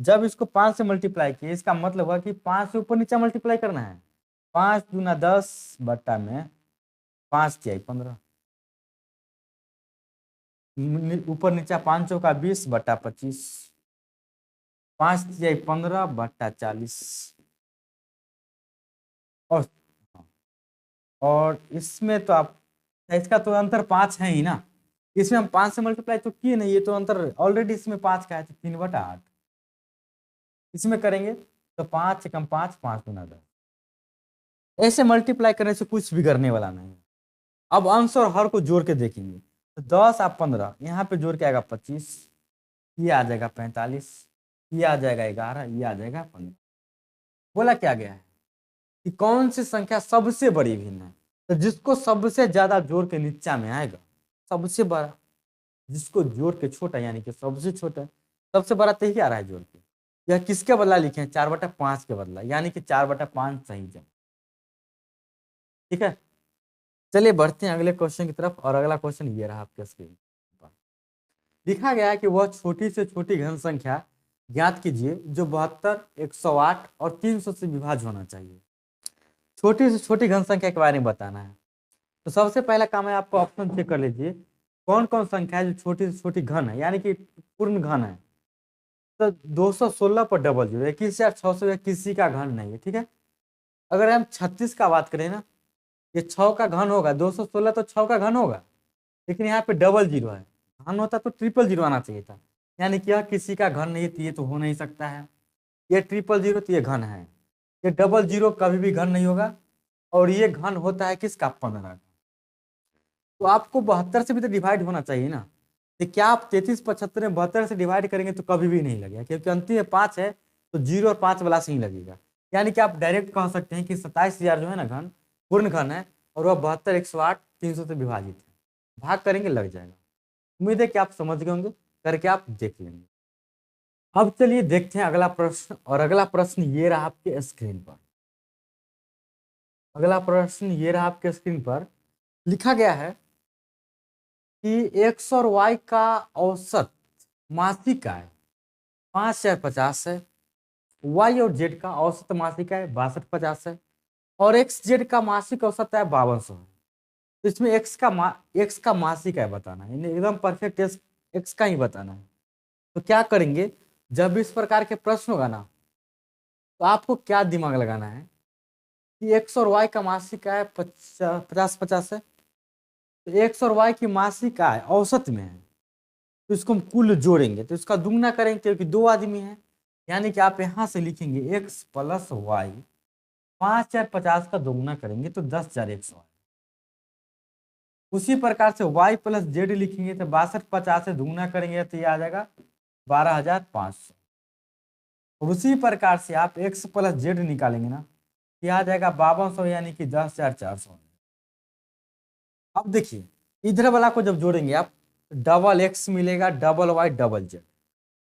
Speaker 1: जब इसको 5 से मल्टीप्लाई किए, इसका मतलब हुआ कि 5 से ऊपर नीचे मल्टीप्लाई करना है। 5 दूना 10 बट्टा में 5 तिहाई 15, ऊपर नीचे 5 चौका 20 बट्टा 25, 5 तिहाई 15 बट्टा 40। और इसमें तो आप, इसका तो अंतर 5 है ही ना। इसमें हम 5 से मल्टीप्लाई तो किए नहीं, ये तो अंतर ऑलरेडी इसमें 5 का है, तो 3/8। इसमें करेंगे तो 5 से कम 5, 5 दूना 10। ऐसे मल्टीप्लाई करने से कुछ बिगड़ने वाला नहीं है। अब अंश और हर को जोड़ के देखेंगे तो 10 और 15 यहाँ पे जोड़ के आएगा 25, ये आ जाएगा 45, ये आ जाएगा 11, ये आ जाएगा 15। बोला क्या गया है कि कौन सी संख्या सबसे बड़ी भिन्न है? तो जिसको सबसे ज्यादा जोड़ के नीचा में आएगा सबसे बड़ा, जिसको जोड़ के छोटा यानी कि सबसे छोटा, सबसे बड़ा तो ही आ रहा है जोड़ के। यह किसके बदला लिखे हैं? 4/5 के बदला, यानी कि 4/5 सही जवाब। ठीक है, चलिए बढ़ते हैं अगले क्वेश्चन की तरफ। और अगला क्वेश्चन ये रहा आपके स्क्रीन पर। लिखा गया है कि वह छोटी से छोटी घन संख्या ज्ञात कीजिए जो 72, 108 और 300 से विभाज्य होना चाहिए। छोटी से छोटी घन संख्या के बारे में बताना है। तो सबसे पहला काम है आपको ऑप्शन चेक कर लीजिए, कौन कौन संख्या है जो छोटी से छोटी घन है यानी कि पूर्ण घन है। तो 216 पर डबल जीरो, 21,600 किसी का घन नहीं है, ठीक है। अगर हम 36 का बात करें ना, ये 6 का घन होगा, 216 तो 6 का घन होगा, लेकिन यहाँ पे डबल जीरो है। घन होता तो ट्रिपल जीरो आना चाहिए था, यानी कि यह किसी का घन नहीं, तो ये तो हो नहीं सकता है। ये ट्रिपल जीरो तो ये घन है, ये डबल जीरो कभी भी घन नहीं होगा। और ये घन होता है किसका? 15 का। तो आपको 72 से भी तो डिवाइड होना चाहिए ना। तो क्या आप 33, 75 में 72 से डिवाइड करेंगे तो कभी भी नहीं लगेगा, क्योंकि अंतिम में 5 है तो 0 और 5 वाला से ही लगेगा। यानी कि आप डायरेक्ट कह सकते हैं कि 27,000 जो है ना घन, पूर्ण घन है, और वह 72, 108, 300 से विभाजित है। भाग करेंगे लग जाएगा। उम्मीद है कि आप समझ गए होंगे, करके आप देख लेंगे। अब चलिए देखते हैं अगला प्रश्न। और अगला प्रश्न ये रहा आपके स्क्रीन पर। अगला प्रश्न ये रहा आपके स्क्रीन पर। लिखा गया है कि एक्स और वाई का औसत मासिक आय 5,050 है, वाई और जेड का औसत मासिक आय 6250 है, और एक्स जेड का मासिक औसत आय 5200 है। तो इसमें एक्स का मासिक आय बताना है, एकदम परफेक्ट एक्स का ही बताना है। तो क्या करेंगे, जब इस प्रकार के प्रश्न होगा ना, तो आपको क्या दिमाग लगाना है कि एक्स और वाई का मासिक आय 50-50 है, तो एक्स और वाई की मासिक आय औसत में है, तो इसको हम कुल जोड़ेंगे तो इसका दुगना करेंगे, क्योंकि 2 आदमी है। यानी कि आप यहां से लिखेंगे एक्स प्लस वाई, 5,050 का दुगना करेंगे तो 10,100। उसी प्रकार से y प्लस जेड लिखेंगे तो 6250 से दुगना करेंगे तो ये आ जाएगा 12,500। और उसी प्रकार से आप x प्लस जेड निकालेंगे ना, ये आ जाएगा 5200, यानी कि 10,400। अब देखिए इधर वाला को जब जोड़ेंगे आप, डबल x मिलेगा, डबल y, डबल जेड,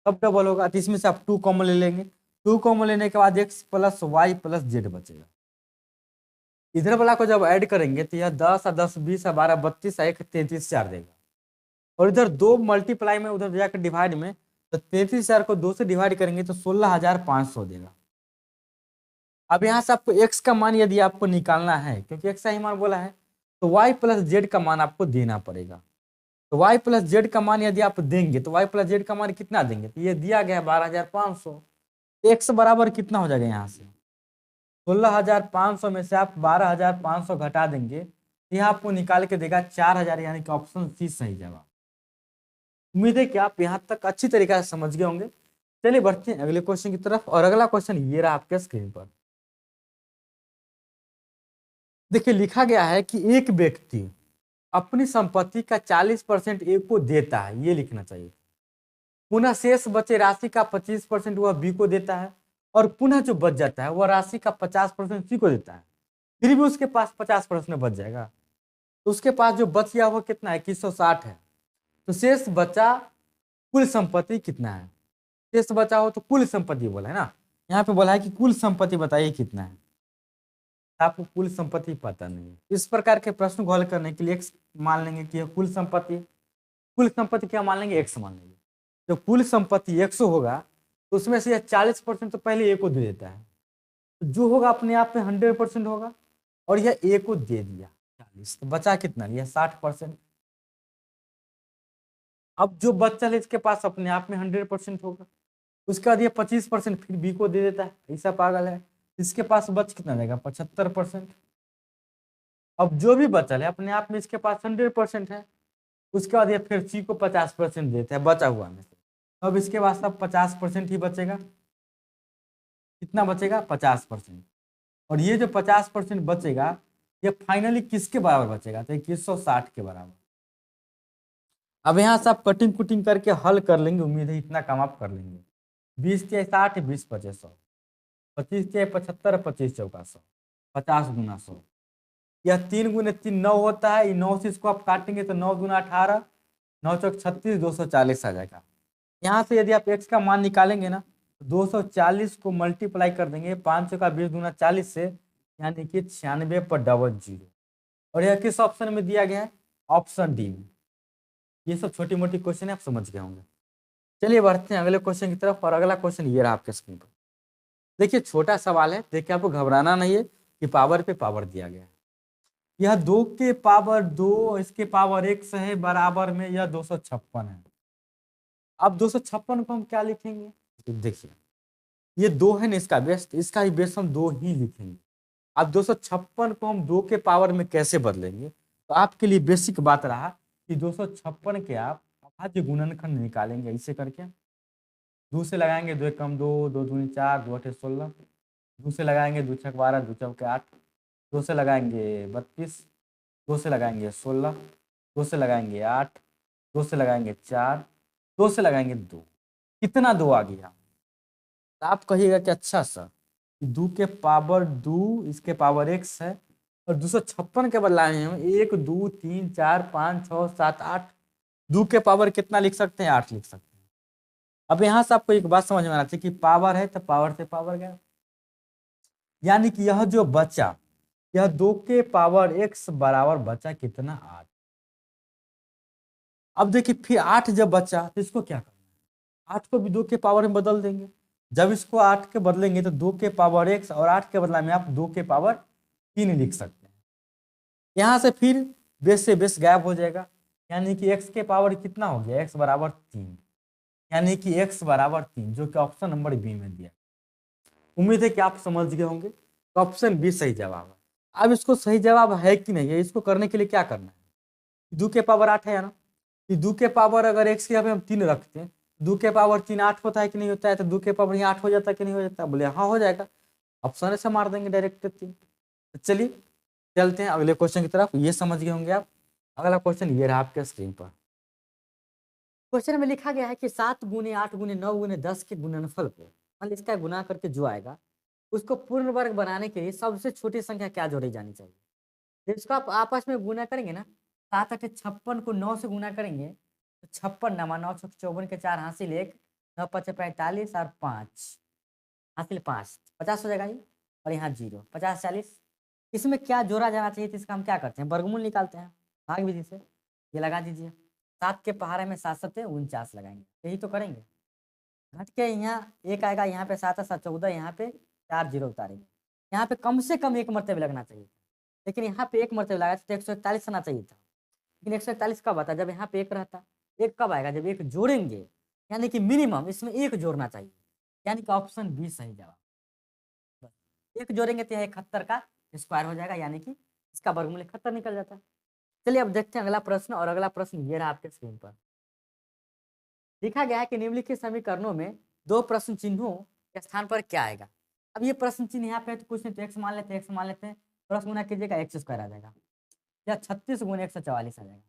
Speaker 1: सब डबल होगा। तो इसमें से आप 2 कॉमन ले लेंगे, 2 कॉमन लेने के बाद x plus Y plus Z बचेगा। इधर वाला को जब ऐड करेंगे तो यह 10 और 10, 20 और 12, 32 और 1, 33,000 देगा। और इधर 2 मल्टीप्लाई में उधर जाकर डिवाइड में, तो 33,000 को 2 से डिवाइड करेंगे तो 16,500 देगा। अब यहाँ से आपको x का मान यदि आपको निकालना है, क्योंकि x का ही मान बोला है, तो y प्लस जेड का मान आपको देना पड़ेगा। तो y प्लस जेड का मान यदि आप देंगे तो y प्लस जेड का मान कितना देंगे, तो ये दिया गया 12,500। x बराबर कितना हो जाएगा, यहाँ से 16,500 में से आप 12,500 घटा देंगे, यहाँ आपको निकाल के देगा 4,000, यानी कि ऑप्शन सी सही जवाब। उम्मीद है कि आप यहाँ तक अच्छी तरीके से समझ गए होंगे। चलिए बढ़ते हैं अगले क्वेश्चन की तरफ। और अगला क्वेश्चन ये रहा आपके स्क्रीन पर। देखिए लिखा गया है कि एक व्यक्ति अपनी संपत्ति का 40% ए को देता है, ये लिखना चाहिए। पुनः शेष बचे राशि का 25% वह बी को देता है, और पुनः जो बच जाता है वह राशि का 50% सी को देता है। फिर भी उसके पास 50% बच जाएगा, तो उसके पास जो बच गया वो कितना है, 2160 है। तो शेष बचा कुल संपत्ति कितना है? शेष बचा हो तो कुल संपत्ति बोला है ना, यहाँ पे बोला है कि कुल संपत्ति बताइए कितना है। तो आपको कुल संपत्ति पता नहीं है। इस प्रकार के प्रश्न को हल करने के लिए एक्स मान लेंगे कि यह कुल संपत्ति है। कुल संपत्ति क्या मान लेंगे? एक्स मान लेंगे। तो कुल संपत्ति 100 होगा तो उसमें से 40% तो पहले ए को दे देता है, तो जो होगा अपने आप में 100% होगा, और यह ए को दे दिया 40, तो बचा कितना लिया? 60%। अब जो बच्चा है इसके पास अपने आप में 100% होगा, उसके बाद ये 25% फिर बी को दे देता है, ऐसा पागल है। इसके पास बच कितना रहेगा? 75%। अब जो भी बचल है अपने आप में इसके पास 100% है, उसके बाद ये फिर सी को 50% देता है बचा हुआ में से। अब इसके पास अब 50% ही बचेगा। कितना बचेगा? 50%। और ये जो 50% बचेगा ये फाइनली किसके बराबर बचेगा? तो 2160 के बराबर। अब यहाँ से आप कटिंग कुटिंग करके हल कर लेंगे, उम्मीद है इतना काम आप कर लेंगे। 20 × 60 20 × 25 100, 25 × 75 25 चौका 100, 50 × 100। यह 3 × 3 9 होता है, 9 से इसको आप काटेंगे तो 9 × 18 9 चौक 36 240 आ जाएगा। यहाँ से यदि आप एक्स का मान निकालेंगे ना, 240 को मल्टीप्लाई कर देंगे 5 का 20 × 40 से, यानी कि 96/00। और यह किस ऑप्शन में दिया गया है? ऑप्शन डी में। ये सब छोटी मोटी क्वेश्चन है, आप समझ गए होंगे। चलिए बढ़ते हैं अगले क्वेश्चन की तरफ, और अगला क्वेश्चन ये रहा आपके स्क्रीन पर। देखिए छोटा सवाल है, देखिए आपको घबराना नहीं है कि पावर पे पावर दिया गया है। यह 2 के पावर 2 इसके पावर x है बराबर में यह 256 है। अब 256 को हम क्या लिखेंगे? तो देखिए ये 2 है ना इसका बेस, इसका ही बेस हम 2 ही लिखेंगे। अब 256 को हम 2 के पावर में कैसे बदलेंगे? तो आपके लिए बेसिक बात रहा कि 256 के आप अभाज्य गुणनखंड निकालेंगे ऐसे करके। 2 से लगाएंगे 2 × 2 2 दूनी 4 2 8 16, 2 से लगाएंगे 2 × 12 2 × 8, 2 से लगाएंगे 32, 2 से लगाएंगे 16, 2 से लगाएंगे 8, 2 से लगाएंगे 4, 2 से लगाएंगे 2। कितना 2 आ गया? तो आप कहिएगा कि अच्छा सर 2 के पावर 2 इसके पावर x है, और 256 के बदला में हम 1 2 3 4 5 6 7 8, 2 के पावर कितना लिख सकते हैं? 8 लिख सकते हैं। अब यहाँ से आपको एक बात समझ में आना चाहिए कि पावर है तो पावर से पावर गया, यानी कि यह जो बचा यह 2 के पावर x बराबर बचा कितना? 8। अब देखिए फिर 8 जब बचा तो इसको क्या करना है? 8 को भी 2 के पावर में बदल देंगे। जब इसको 8 के बदलेंगे तो 2 के पावर x और 8 के बदला में आप 2 के पावर 3 लिख सकते हैं। यहाँ से फिर बेस से बेस गायब हो जाएगा, यानी कि x के पावर कितना हो गया? x बराबर 3, यानी कि x बराबर 3, जो कि ऑप्शन नंबर बी में दिया। उम्मीद है कि आप समझ गए होंगे। तो ऑप्शन बी सही जवाब है। अब इसको सही जवाब है कि नहीं है, इसको करने के लिए क्या करना है? 2 के पावर 8 है ना, 2 के पावर अगर x के यहाँ पे हम 3 रखते हैं, 2 के पावर 3 8 होता है कि नहीं होता है? तो 2 के पावर यहाँ 8 हो जाता है कि नहीं हो जाता? बोले हाँ हो जाएगा, ऑप्शन से मार देंगे डायरेक्ट 3। तो चलिए चलते हैं अगले क्वेश्चन की तरफ। ये समझ गए होंगे आप। अगला क्वेश्चन ये रहा आपके स्क्रीन पर। क्वेश्चन में लिखा गया है कि 7 × 8 × 9 × 10 के गुणनफल को, मान इसका गुना करके जो आएगा उसको पूर्ण वर्ग बनाने के लिए सबसे छोटी संख्या क्या जोड़ी जानी चाहिए? तो इसको आप आपस में गुना करेंगे ना, 7 8 56 को 9 से गुना करेंगे तो 56 नमा 9 6 54 के 4 हासिल 1 9 5 45 और 5 हासिल 5 50 हो जाएगा ये, और यहाँ 0 50 40। इसमें क्या जोड़ा जाना चाहिए? तो इसका हम क्या करते हैं? वर्गमूल निकालते हैं भाग विधि से। ये लगा दीजिए, 7 के पहाड़े में 7 7 49 लगाएंगे, यही तो करेंगे। घट के यहाँ 1 आएगा, यहाँ पे 7 7 14, यहाँ पे 4 0 उतारेंगे। यहाँ पे कम से कम 1 मरतबे लगना चाहिए, लेकिन यहाँ पे 1 मरतबे लगा तो 141 आना चाहिए था। लेकिन 141 कब आता? जब यहाँ पे 1 रहता। 1 कब आएगा? जब 1 जोड़ेंगे, यानी कि मिनिमम इसमें 1 जोड़ना चाहिए, यानी कि ऑप्शन बी सही जवाब। 1 जोड़ेंगे तो यह 71 का स्क्वायर हो जाएगा, यानी कि इसका वर्गमूल 71 निकल जाता है। चलिए अब देखते हैं अगला प्रश्न, और अगला प्रश्न ये रहा आपके स्क्रीन पर। लिखा गया है कि निम्नलिखित समीकरणों में 2 प्रश्न चिन्हों के स्थान पर क्या आएगा? अब ये प्रश्न चिन्ह यहाँ पे है तो कुछ नहीं, तो x मान लेते हैं, x मान लेते हैं, प्लस गुना कीजिएगा x² आ जाएगा, या 36 × 144 आ जाएगा।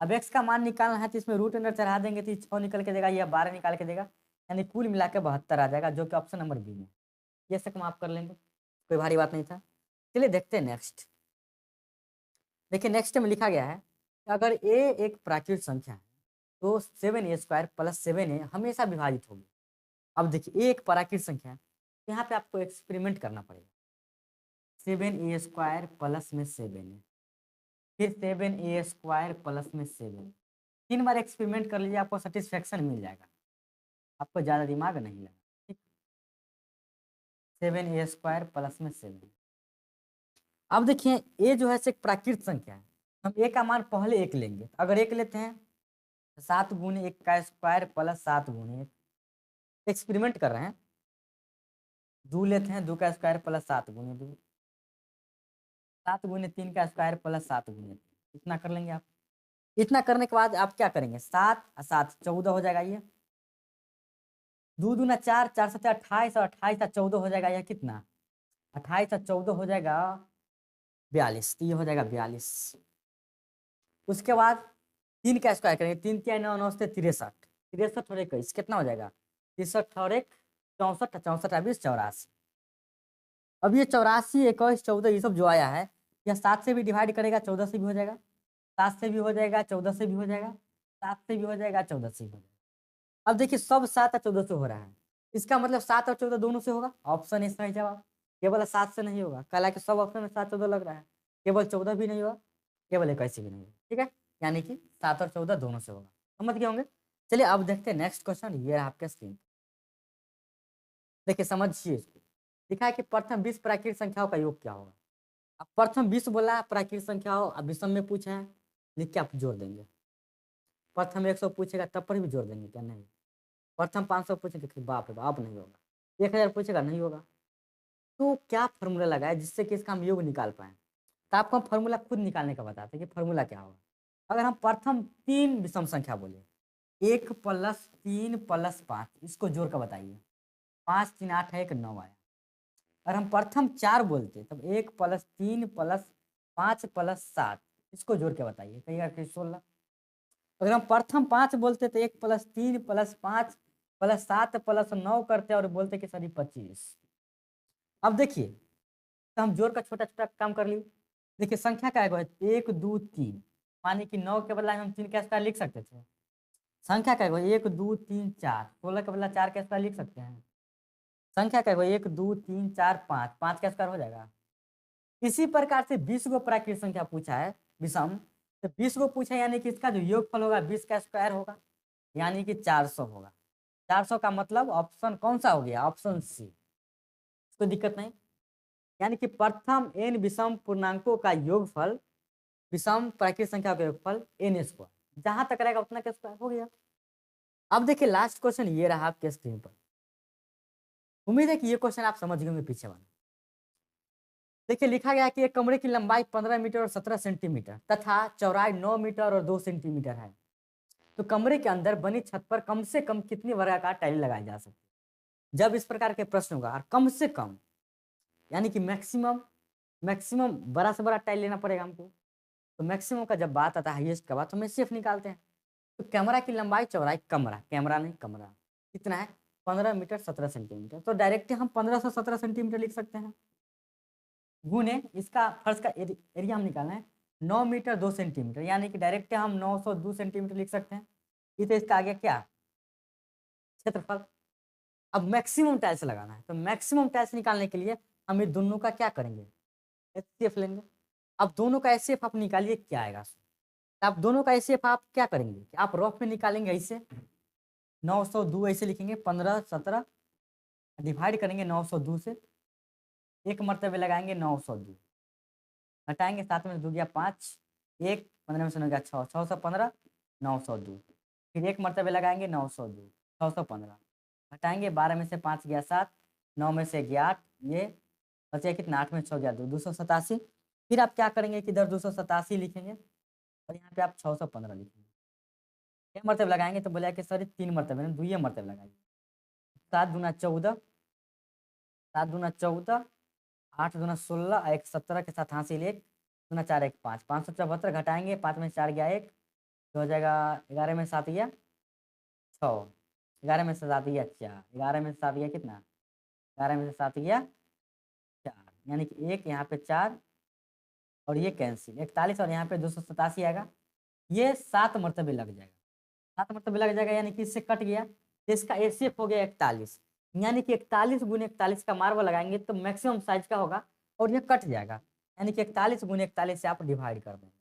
Speaker 1: अब x का मान निकालना है तो इसमें रूट अंडर चढ़ा देंगे तो 6 निकल के देगा, या 12 निकाल के देगा, यानी कुल मिला के 72 आ जाएगा, जो कि ऑप्शन नंबर बी में। ये सब हम आप कर लेंगे, कोई भारी बात नहीं था। चलिए देखते हैं नेक्स्ट। देखिए नेक्स्ट में लिखा गया है कि अगर a एक प्राकृतिक संख्या है तो 7a² + 7a हमेशा विभाजित होगी। अब देखिए a एक प्राकृतिक संख्या है, तो यहाँ पे आपको एक्सपेरिमेंट करना पड़ेगा।
Speaker 2: 7a² प्लस में 7 है, फिर 7a² प्लस में 7। 3 बार एक्सपेरिमेंट कर लीजिए, आपको सेटिस्फेक्शन मिल जाएगा, आपको ज़्यादा दिमाग नहीं लगा। ठीक, 7a² प्लस में 7। अब देखिए ए जो है एक प्राकृत संख्या है, हम ए का मान पहले 1 लेंगे। अगर 1 लेते हैं तो 7 गुने 1 का स्क्वायर प्लस 7 गुने 1। एक्सपेरिमेंट कर रहे हैं, 2 लेते हैं, 2 का स्क्वायर प्लस 7 गुने 2, 7 गुने 3 का स्क्वायर प्लस 7 गुने 3। इतना कर लेंगे आप। इतना करने के बाद आप क्या करेंगे, 7 और 7 14 हो जाएगा। ये 2 दूना 4, 4 7 28 और 28 और 14 हो जाएगा। यह कितना, 28 और 14 हो जाएगा 42। तो ये हो जाएगा 42। उसके बाद 3 का स्क्वायर करेंगे, 3 3 9 9 से 63, 63 और 21 कितना हो जाएगा, 63 और 1 64, 64 और 20 84। अब ये 84 21 14 ये सब जो आया है, यह 7 से भी डिवाइड करेगा, 14 से भी हो जाएगा, 7 से भी हो जाएगा, 14 से भी हो जाएगा, 7 से भी हो जाएगा, 14 से भी हो जाएगा। अब देखिए सब 7 और 14 से हो रहा है, इसका मतलब 7 और 14 दोनों से होगा। ऑप्शन ए सही जवाब। केवल 7 से नहीं होगा, कल के सब ऑप्शन में 7 14 लग रहा है, केवल 14 भी नहीं होगा, केवल 21 भी नहीं होगा। ठीक है, यानी कि 7 और 14 दोनों से होगा। समझ गए होंगे। चलिए अब देखते हैं नेक्स्ट क्वेश्चन। ये रहा आपके स्क्रीन, देखिए समझिए इसको। लिखा है कि प्रथम 20 प्राकृतिक संख्याओं का योग क्या होगा। अब प्रथम 20 बोला प्राकृतिक संख्याओं, अब विषम में पूछा है, लिख के आप जोड़ देंगे। प्रथम 100 पूछेगा तब पर भी जोड़ देंगे क्या, नहीं। प्रथम 500 पूछेगा कि बाप रे बाप नहीं होगा। 1000 पूछेगा नहीं होगा। तो क्या फॉर्मूला लगाए जिससे कि इसका हम योग निकाल पाए। तो आपको हम फॉर्मूला खुद निकालने का बताते हैं कि फॉर्मूला क्या होगा। अगर हम प्रथम 3 विषम संख्या बोले, 1 + 3 + 5, इसको जोड़ कर बताइए। 5 3 8 है, 1 9 आया। अगर हम प्रथम 4 बोलते तब 1 + 3 + 5 + 7, इसको जोड़ के बताइए, कहिएगा कि 16। अगर हम प्रथम 5 बोलते तो 1 + 3 + 5 + 7 + 9 करते और बोलते कि सॉरी 25। अब देखिए, तो हम जोड़ का छोटा छोटा काम कर लिए। देखिए संख्या क्या है, 1 2 3, माने कि 9 के बदला हम 3 का स्क्वायर लिख सकते थे। संख्या क्या है, 1 2 3 4, 16 के बदला 4 का स्क्वायर लिख सकते हैं। संख्या क्या है, 1 2 3 4 5, 5 का स्क्वायर हो जाएगा। इसी प्रकार से 20 गो प्राकृतिक संख्या पूछा है विषम, तो 20 गो पूछा यानी कि इसका जो योगफल होगा 20 का स्क्वायर होगा, यानी कि 400 होगा। 400 का मतलब ऑप्शन कौन सा हो गया, ऑप्शन सी। कोई दिक्कत नहीं। यानी कि प्रथम n विषम पूर्णांकों का योगफल विषम प्राकृतिक संख्या का योगफल n², जहां तक रहेगा उतना का स्क्वायर हो गया। अब देखिए लास्ट क्वेश्चन ये रहा आपके स्क्रीन पर। उम्मीद है कि ये क्वेश्चन आप समझ गए होंगे पीछे वाला। देखिए लिखा गया है कि एक कमरे की लंबाई 15 मीटर और 17 सेंटीमीटर तथा चौड़ाई 9 मीटर और 2 सेंटीमीटर है, तो कमरे के अंदर बनी छत पर कम से कम कितनी वर्गाकार टाइल लगाई जा सकती है। जब इस प्रकार के प्रश्न होगा और कम से कम यानी कि मैक्सिमम, मैक्सिमम बड़ा से बड़ा टाइल लेना पड़ेगा हमको। तो मैक्सिमम का जब बात आता है, हाईएस्ट का बात, तो हम एचसीएफ निकालते हैं। तो कैमरा की लंबाई चौड़ाई, कमरा कैमरा नहीं कमरा कितना है, 15 मीटर 17 सेंटीमीटर, तो डायरेक्ट हम 15 से 17 सेंटीमीटर लिख सकते हैं। गुने इसका फर्श का एरिया हम निकालना है 9 मीटर 2 सेंटीमीटर, यानी कि डायरेक्ट हम 902 सेंटीमीटर लिख सकते हैं। ये तो इसका आ गया क्या, क्षेत्रफल। अब मैक्सिमम टाइल्स लगाना है, तो मैक्सिमम टाइल्स निकालने के लिए हम ये दोनों का क्या करेंगे, एचसीएफ लेंगे। अब दोनों का एचसीएफ आप निकालिए क्या आएगा। तो आप दोनों का एचसीएफ आप क्या करेंगे, आप रफ में निकालेंगे ऐसे 902 ऐसे लिखेंगे, 15 17 डिवाइड करेंगे 902 से, एक मरतबे लगाएंगे 902, हटाएंगे 7 में 2 गया 5, 1 15 में से 9 गया 6, 615 902, फिर एक मरतबे लगाएंगे 902 615, हटाएंगे 12 में से 5 गया 7, 9 में से गया 8, ये बचे कितना 8 में 6 गया 2, 287। फिर आप क्या करेंगे कि इधर 287 लिखेंगे और यहाँ पे आप 615 लिखेंगे। क्या मरतबे लगाएंगे, तो बोला कि सर 3 मरतबे, 2 मरतबे लगाइए। 7 दूना 14, 7 दूना 14, 8 दूना 16, 1 17 के साथ हासिल 1 दूना 4 1 5, 574 घटाएंगे, 5 में 4 गया 1, तो हो जाएगा 11 में 7 गया 6, 11 में से 7 गया 4, 11 में से 7 गया कितना, 11 में से 7 गया 4, यानी कि 1 यहाँ पे 4 और ये कैंसिल 41 और यहाँ पे 287 आएगा। ये 7 मरतबे लग जाएगा, 7 मरतबे लग जाएगा, यानी कि इससे कट गया, तो इसका एचसीएफ हो गया 41, यानी कि 41 गुने 41 का मार्बल लगाएंगे तो मैक्सिमम साइज का होगा और ये कट जाएगा, यानी कि 41 गुने 41 से आप डिवाइड कर देंगे।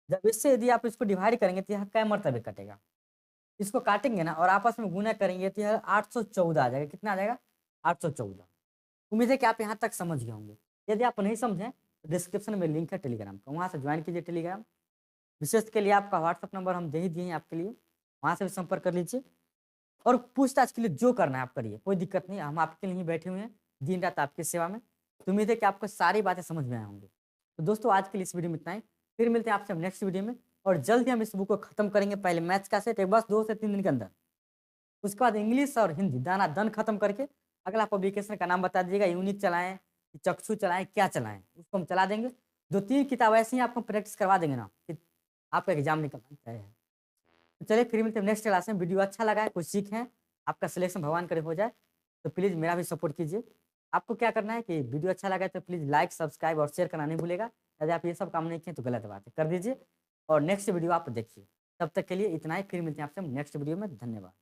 Speaker 2: जब इससे यदि आप इसको डिवाइड करेंगे तो यहाँ कै मरतबे कटेगा, इसको काटेंगे ना और आपस में गुना करेंगे तो यह 814 आ जाएगा। कितना आ जाएगा? 814। उम्मीद है कि आप यहाँ तक समझ गए होंगे। यदि आप नहीं समझें तो डिस्क्रिप्शन में लिंक है टेलीग्राम का, वहाँ से ज्वाइन कीजिए टेलीग्राम। विशेष के लिए आपका व्हाट्सअप नंबर हम दे ही दिए हैं आपके लिए, वहाँ से भी संपर्क कर लीजिए। और पूछताछ के लिए जो करना है आप करिए, कोई दिक्कत नहीं, हम आपके लिए ही बैठे हुए हैं दिन रात आपकी सेवा में। तो उम्मीद है कि आपको सारी बातें समझ में आए होंगे। तो दोस्तों आज के लिए इस वीडियो में इतना ही, फिर मिलते हैं आपसे नेक्स्ट वीडियो में। और जल्द ही हम इस बुक को खत्म करेंगे, पहले मैथ्स का सेट, बस 2 से 3 दिन के अंदर। उसके बाद इंग्लिश और हिंदी दाना दन खत्म करके अगला पब्लिकेशन का नाम बता दीजिएगा, यूनिक चलाएं, चक्षु चलाएं, क्या चलाएं, उसको हम चला देंगे। 2-3 किताब ऐसी ही आपको प्रैक्टिस करवा देंगे ना कि आपका एग्जाम निकलना तय है। तो चलिए फिर मिलते हैं नेक्स्ट क्लास में। वीडियो अच्छा लगा है, कुछ सीखें, आपका सिलेक्शन भगवान करे हो जाए, तो प्लीज़ मेरा भी सपोर्ट कीजिए। आपको क्या करना है कि वीडियो अच्छा लगा है तो प्लीज़ लाइक, सब्सक्राइब और शेयर करना नहीं भूलेगा। यदि आप ये सब काम नहीं किए तो गलत बात है, कर दीजिए और नेक्स्ट वीडियो आप देखिए। तब तक के लिए इतना ही, फिर मिलते हैं आपसे नेक्स्ट वीडियो में। धन्यवाद।